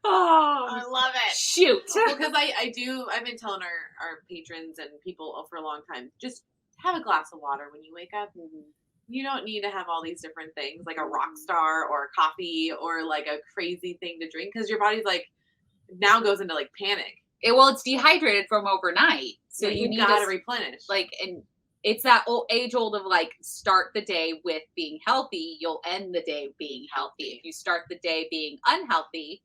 C: Oh,
B: I love it.
C: shoot.
B: Because I've been telling our patrons and people for a long time, just have a glass of water when you wake up. You don't need to have all these different things like a rock star or a coffee or like a crazy thing to drink, because your body's like now goes into like panic.
C: It's dehydrated from overnight. So you need
B: to replenish.
C: Like, and it's that age old of like, start the day with being healthy, you'll end the day being healthy. If you start the day being unhealthy,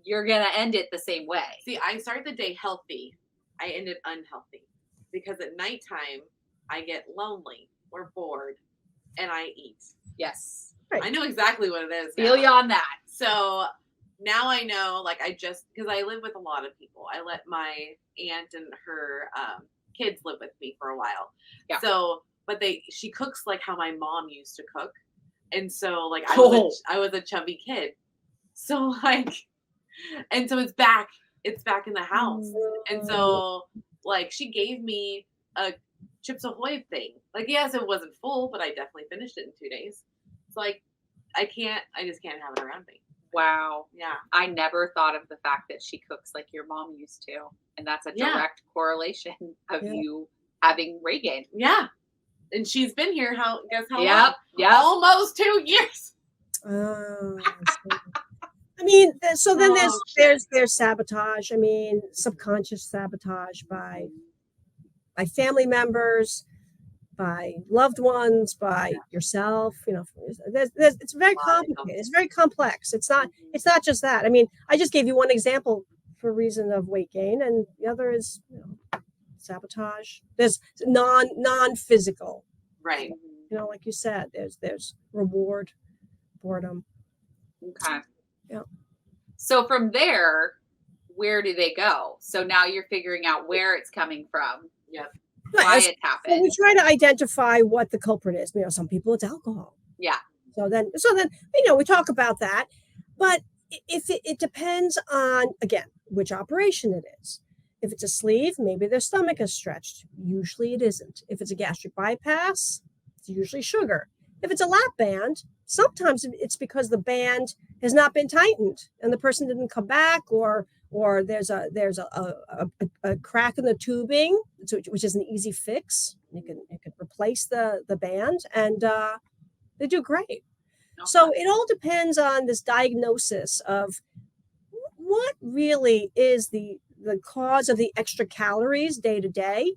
C: you're going to end it the same way.
B: See, I start the day healthy. I end it unhealthy because at nighttime I get lonely or bored and I eat.
C: Yes.
A: Right.
B: I know exactly what it is.
C: Feel you on that.
B: So now I know, like, because I live with a lot of people. I let my aunt and her kids live with me for a while.
C: Yeah.
B: So, but she cooks like how my mom used to cook. And so, like, I was a chubby kid. So, like, and so it's back in the house. And so, like, she gave me a Chips Ahoy thing. Like, yes, it wasn't full, but I definitely finished it in 2 days. It's like, I just can't have it around me.
C: Wow.
B: Yeah.
C: I never thought of the fact that she cooks like your mom used to. And that's a direct correlation of you having weight gain.
B: Yeah. And she's been here, guess how long?
C: Yep.
B: Almost 2 years.
A: Oh, I mean, so then there's sabotage. I mean, subconscious sabotage by family members, by loved ones, by yourself. You know, it's very complicated. It's very complex. It's not just that. I mean, I just gave you one example for a reason of weight gain, and the other is sabotage. There's non-physical.
B: Right.
A: You know, like you said, there's reward, boredom.
C: Okay.
A: Yeah.
C: So from there, where do they go? So now you're figuring out where it's coming from.
B: Yep.
C: Why it happened.
A: So we try to identify what the culprit is. You know, some people it's alcohol.
C: Yeah.
A: So then we talk about that, but if it depends on, again, which operation it is. If it's a sleeve, maybe their stomach is stretched. Usually it isn't. If it's a gastric bypass, it's usually sugar. If it's a lap band, sometimes it's because the band has not been tightened and the person didn't come back, or there's a crack in the tubing, which is an easy fix. You can replace the band, and they do great. Okay. So it all depends on this diagnosis of what really is the cause of the extra calories day to day,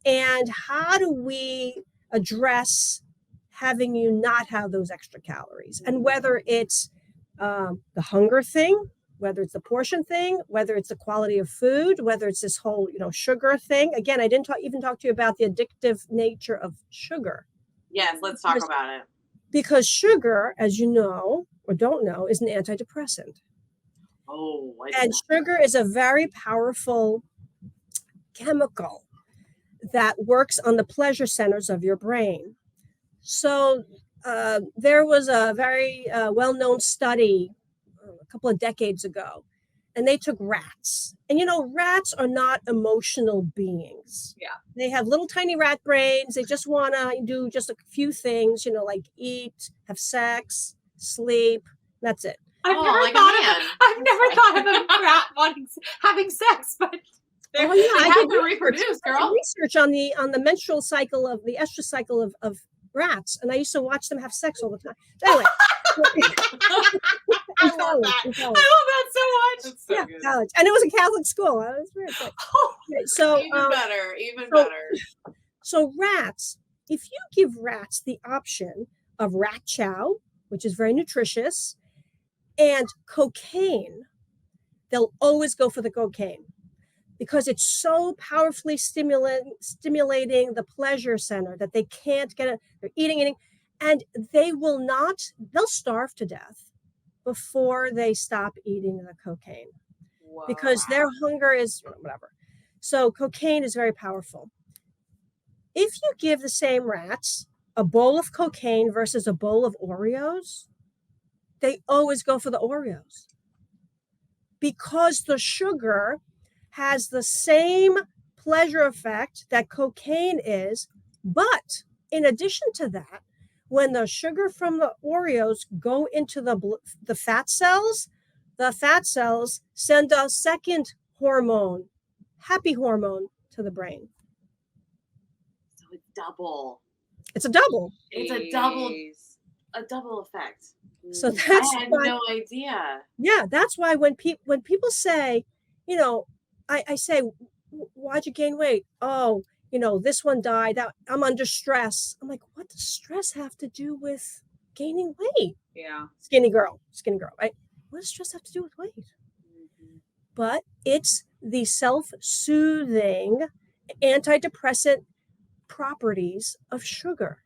A: and how do we address having you not have those extra calories, and whether it's the hunger thing, whether it's the portion thing, whether it's the quality of food, whether it's this whole, sugar thing. Again, I didn't even talk to you about the addictive nature of sugar.
B: Yes, let's talk about it.
A: Because sugar, as you know or don't know, is an antidepressant.
B: Oh,
A: and sugar is a very powerful chemical that works on the pleasure centers of your brain. So there was a very well-known study a couple of decades ago, and they took rats. And, rats are not emotional beings.
C: Yeah.
A: They have little tiny rat brains. They just want to do just a few things, like eat, have sex, sleep. That's it.
C: I've never thought of a rat having sex, but
B: they have to reproduce, girl.
A: Research on the menstrual cycle of the estrous cycle of rats, and I used to watch them have sex all the time. Anyway,
C: I love that so much.
A: So good. College, and it was a Catholic school. I was very good. Okay, so
B: even better.
A: So rats, if you give rats the option of rat chow, which is very nutritious, and cocaine, they'll always go for the cocaine because it's so powerfully stimulating the pleasure center that they can't get it. They're eating, and they'll starve to death before they stop eating the cocaine. Wow. Because their hunger is whatever. So cocaine is very powerful. If you give the same rats a bowl of cocaine versus a bowl of Oreos, they always go for the Oreos because the sugar has the same pleasure effect that cocaine is. But in addition to that, when the sugar from the Oreos go into the fat cells send a second hormone, happy hormone, to the brain.
B: So it's double.
A: It's a double.
B: It's a double effect.
A: So that's
B: I had
A: why,
B: no idea.
A: yeah, that's why when people say, I say, why'd you gain weight? Oh, this one died. I'm under stress. I'm like, what does stress have to do with gaining weight?
C: Yeah.
A: Skinny girl, right? What does stress have to do with weight?
C: Mm-hmm.
A: But it's the self-soothing antidepressant properties of sugar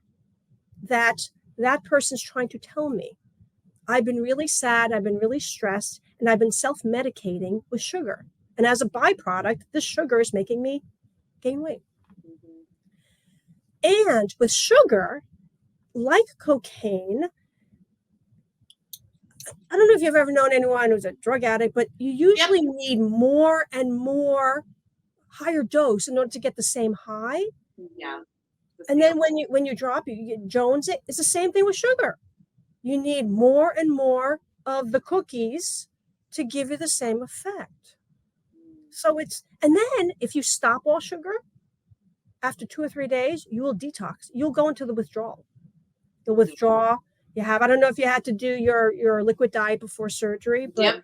A: that person's trying to tell me. I've been really sad, I've been really stressed, and I've been self-medicating with sugar. And as a byproduct, this sugar is making me gain weight. Mm-hmm. And with sugar, like cocaine, I don't know if you've ever known anyone who's a drug addict, but you usually need more and more higher dose in order to get the same high.
B: Yeah.
A: And then when you drop, you get Jones. It's the same thing with sugar. You need more and more of the cookies to give you the same effect. So and then if you stop all sugar, after 2 or 3 days, you will detox. You'll go into the withdrawal. You'll withdraw. You have, I don't know if you had to do your liquid diet before surgery, but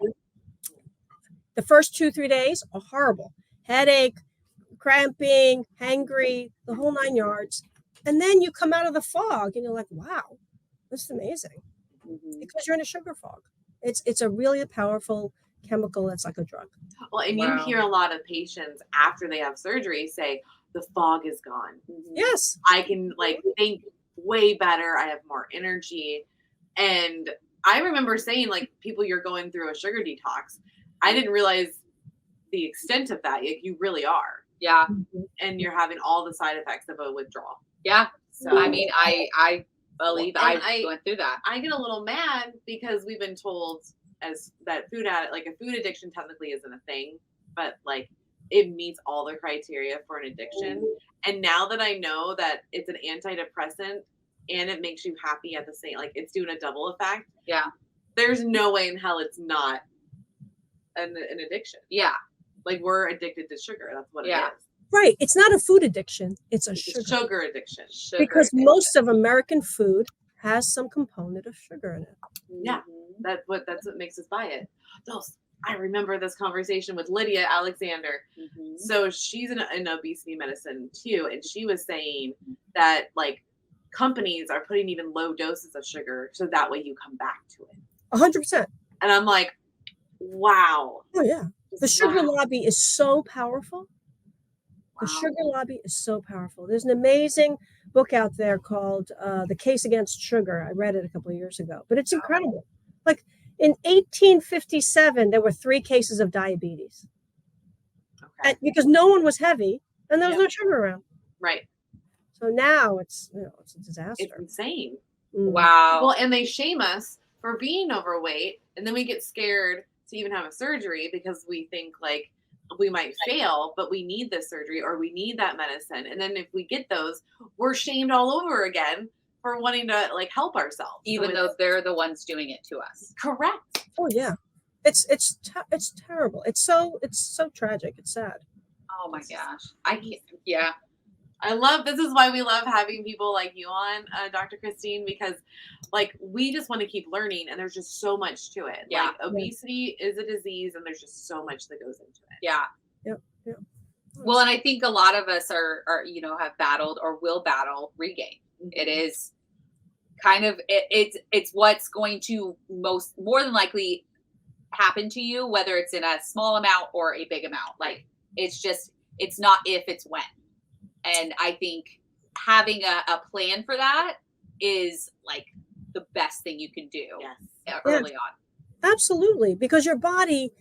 A: the first 2-3 days are horrible. Headache, cramping, hangry, the whole 9 yards. And then you come out of the fog and you're like, wow, this is amazing. Mm-hmm. Because you're in a sugar fog. It's a really powerful chemical that's like a drug.
B: Well, and you hear a lot of patients after they have surgery say, the fog is gone.
A: Mm-hmm. Yes.
B: I can think way better. I have more energy. And I remember saying, people, you're going through a sugar detox. I didn't realize the extent of that. You really are.
C: Yeah.
B: And you're having all the side effects of a withdrawal.
C: Yeah. So I mean, I believe I went through that.
B: I get a little mad because we've been told as that food a food addiction technically isn't a thing, but it meets all the criteria for an addiction. And now that I know that it's an antidepressant and it makes you happy at the same, it's doing a double effect.
C: Yeah.
B: There's no way in hell it's not an addiction.
C: Yeah.
B: We're addicted to sugar. That's what it is.
A: Right. It's not a food addiction. It's a
B: sugar addiction.
A: Because most of American food has some component of sugar in it.
B: Yeah. That's what makes us buy it. I remember this conversation with Lydia Alexander. Mm-hmm. So she's in obesity medicine too. And she was saying that companies are putting even low doses of sugar so that way you come back to it.
A: 100%.
B: And I'm like, wow.
A: Oh yeah. The sugar lobby is so powerful. The sugar lobby is so powerful. There's an amazing book out there called The Case Against Sugar. I read it a couple of years ago, but it's incredible. In 1857, there were 3 cases of diabetes. Okay. Because no one was heavy and there was no sugar around.
B: Right.
A: So now it's a disaster.
B: It's insane.
A: Mm.
C: Wow.
B: Well, and they shame us for being overweight, and then we get scared to even have a surgery because we think we might fail, but we need this surgery or we need that medicine. And then if we get those, we're shamed all over again for wanting to help ourselves,
C: even though they're the ones doing it to us.
B: Correct.
A: Oh yeah, it's terrible. It's so tragic. It's sad.
C: Oh my gosh, I can't. Yeah,
B: this is why we love having people like you on, Dr. Christine, because we just want to keep learning, and there's just so much to it.
C: Yeah.
B: Obesity is a disease, and there's just so much that goes into it.
C: Yeah.
A: Yep.
C: Well, and I think a lot of us are have battled or will battle regain. It is kind of it's what's going to more than likely happen to you, whether it's in a small amount or a big amount. It's not if, it's when. And I think having a plan for that is the best thing you can do early on.
A: Absolutely. Because your body,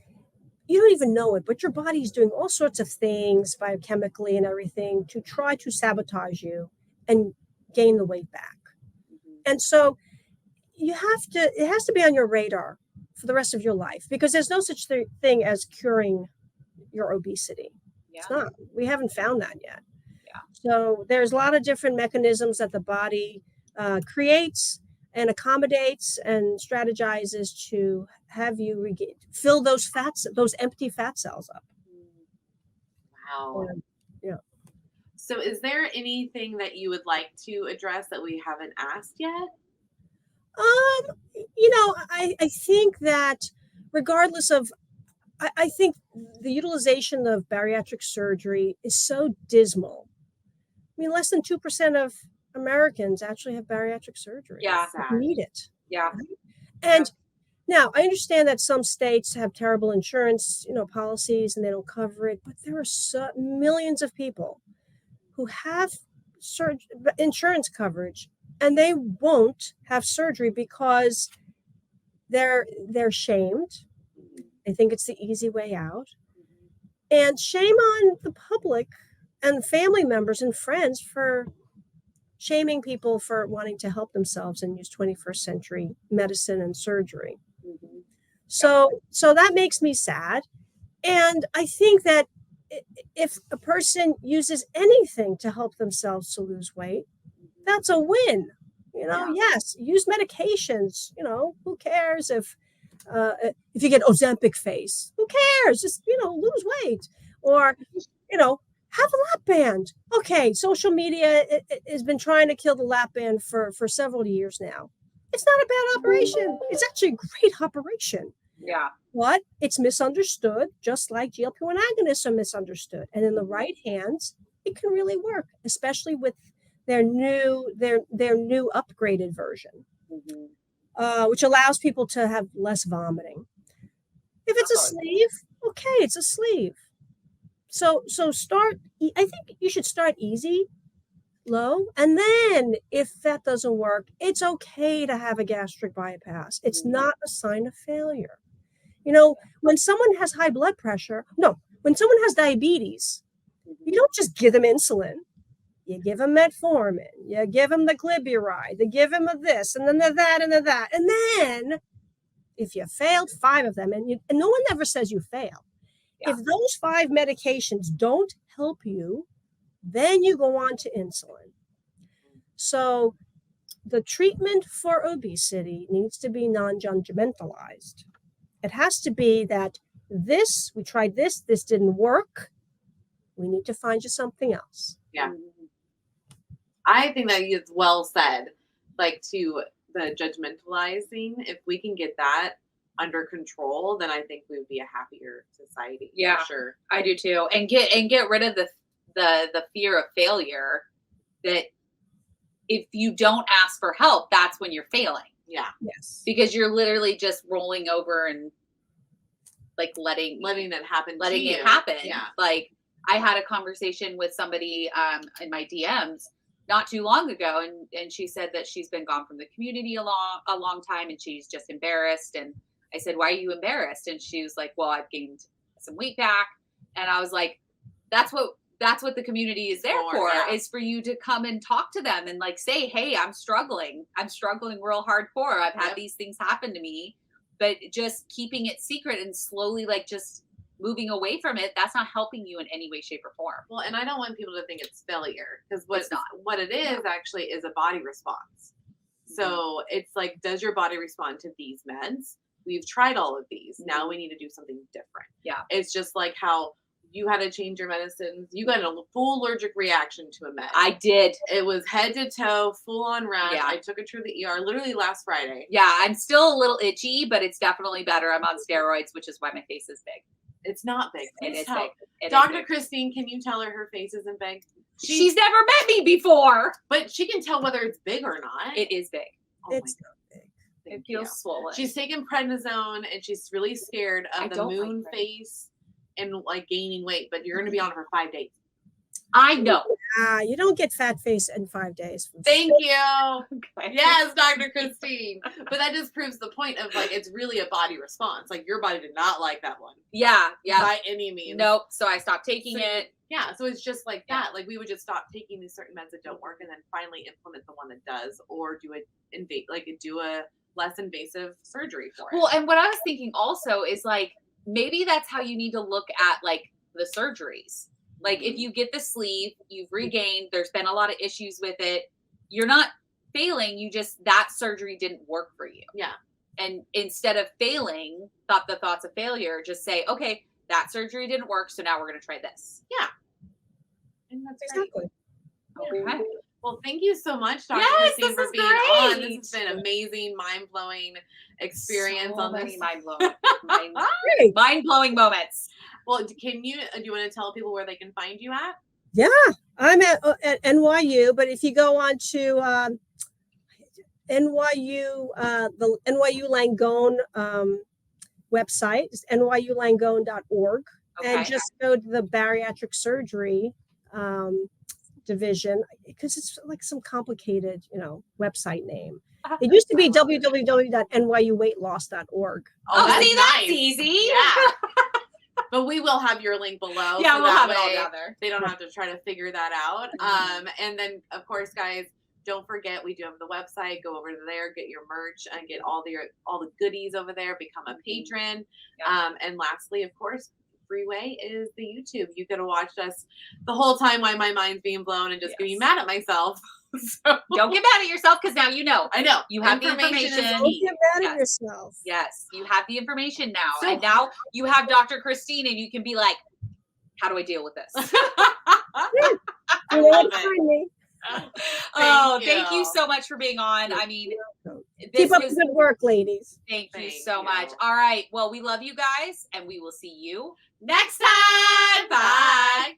A: you don't even know it, but your body's doing all sorts of things biochemically and everything to try to sabotage you and gain the weight back. And so it has to be on your radar for the rest of your life, because there's no such thing as curing your obesity. It's not. We haven't found that yet.
C: Yeah.
A: So there's a lot of different mechanisms that the body creates and accommodates and strategizes to have you fill those empty fat cells up.
B: Wow.
A: Yeah.
B: So is there anything that you would like to address that we haven't asked yet?
A: I think that regardless of, I think the utilization of bariatric surgery is so dismal. I mean, less than 2% of Americans actually have bariatric surgery.
C: Yeah.
A: Need it.
C: Yeah.
A: And now I understand that some states have terrible insurance, policies and they don't cover it, but there are millions of people who have insurance coverage and they won't have surgery because they're shamed. They think it's the easy way out. And shame on the public and family members and friends for shaming people for wanting to help themselves and use 21st century medicine and surgery. So that makes me sad. And I think that if a person uses anything to help themselves to lose weight, that's a win. Yes, use medications. Who cares if you get Ozempic face? Who cares? Just lose weight, or have a lap band. Okay, social media has been trying to kill the lap band for several years now. It's not a bad operation. It's actually a great operation.
C: Yeah.
A: But it's misunderstood, just like GLP-1 agonists are misunderstood. And in the right hands, it can really work, especially with their new upgraded version, which allows people to have less vomiting. If it's a sleeve, okay, it's a sleeve. So start. I think you should start easy, low, and then if that doesn't work, it's okay to have a gastric bypass. It's not a sign of failure. When someone has high blood pressure, when someone has diabetes, you don't just give them insulin. You give them metformin. You give them the glyburide. You give them this, and then the that, and the that. And then if you failed 5 of them, and no one ever says you fail. Yeah. If those 5 medications don't help you, then you go on to insulin. So the treatment for obesity needs to be non-judgmentalized. It has to be that we tried this didn't work. We need to find you something else.
B: Yeah. I think that is well said. Like, to the judgmentalizing, if we can get that under control, then I think we would be a happier society.
C: Yeah,
B: for sure.
C: I do too. And get rid of the fear of failure, that if you don't ask for help, that's when you're failing.
B: Yeah.
A: Yes.
C: Because you're literally just rolling over and like letting
B: it happen.
C: Yeah. Like, I had a conversation with somebody in my DMs not too long ago, and she said that she's been gone from the community a long time, and she's just embarrassed. And I said, "Why are you embarrassed?" And she was like, "Well, I've gained some weight back." And I was like, "That's what the community is there for, is for you to come and talk to them and like say, hey, I'm struggling real hardcore. I've had these things happen to me." But just keeping it secret and slowly like just moving away from it, that's not helping you in any way, shape, or form.
B: Well, and I don't want people to think it's failure, because what it is actually is a body response. So it's like, does your body respond to these meds? We've tried all of these. Now we need to do something different.
C: Yeah.
B: It's just like how you had to change your medicines. You got a full allergic reaction to a med.
C: I did.
B: It was head to toe, full on rash.
C: Yeah.
B: I took it to the ER literally last Friday.
C: Yeah, I'm still a little itchy, but it's definitely better. I'm on steroids, which is why my face is big.
B: It's not big.
C: It is big.
B: Dr. Christine, can you tell her face isn't big?
C: She's never met me before.
B: But she can tell whether it's big or not.
C: It is big.
A: Oh, it's not big.
C: It feels swollen.
B: She's taking prednisone, and she's really scared of the moon face and like gaining weight, but you're going to be on it for 5 days.
C: I know.
A: You don't get fat face in 5 days.
B: Thank you.
C: Okay.
B: Yes, Dr. Christine. But that just proves the point of like, it's really a body response. Like, your body did not like that one.
C: Yeah.
B: By any means.
C: Nope. So I stopped taking it.
B: Yeah. So it's just like that. Like, we would just stop taking these certain meds that don't work, and then finally implement the one that does, or do a less invasive surgery for it.
C: Well, and what I was thinking also is like, maybe that's how you need to look at like the surgeries. Like if you get the sleeve, you've regained, there's been a lot of issues with it. You're not failing. You just, that surgery didn't work for you.
B: Yeah.
C: And instead of failing, the thoughts of failure, just say, okay, that surgery didn't work. So now we're going to try this.
B: Yeah. And that's
A: Exactly.
C: Great. Okay.
B: Well, thank you so much, Dr.
C: Yes,
B: Christine,
C: this
B: for
C: is
B: being on.
C: great.
B: This has been amazing, mind-blowing experience
C: So
B: on
C: many
B: this.
A: Great.
C: mind-blowing moments.
B: Well, do you want to tell people where they can find you at?
A: Yeah, I'm at NYU, but if you go on to NYU, the NYU Langone website, it's nyulangone.org, and just go to the bariatric surgery division, because it's like some complicated, website name. It used to be www.nyuweightloss.org.
C: Oh, see, that's
B: nice.
C: easy.
B: Yeah. But we will have your link below.
C: Yeah,
B: so
C: we'll
B: that
C: have it all
B: way
C: down there.
B: They don't have to try to figure that out. And then, of course, guys, don't forget, we do have the website. Go over there, get your merch, and get all the goodies over there. Become a patron.
C: Yeah.
B: And lastly, of course, free way is the YouTube. You could have watched us the whole time while my mind's being blown and just getting mad at myself. So,
C: don't get mad at yourself, because now you know.
B: I know.
C: You have the
B: Information is
C: information.
A: Don't get mad at yourself.
C: Yes, you have the information now.
B: So-
C: and now you have Dr. Christine, and you can be like, how do I deal with this?
B: I
A: You know where
B: love
A: to
B: it.
A: find me.
C: Thank you so much for being on. I mean,
A: Keep
C: this
A: up
C: was,
A: the good work, ladies.
C: thank you
B: Thank
C: so
B: you.
C: much. All right. Well, we love you guys, and we will see you next time. Bye.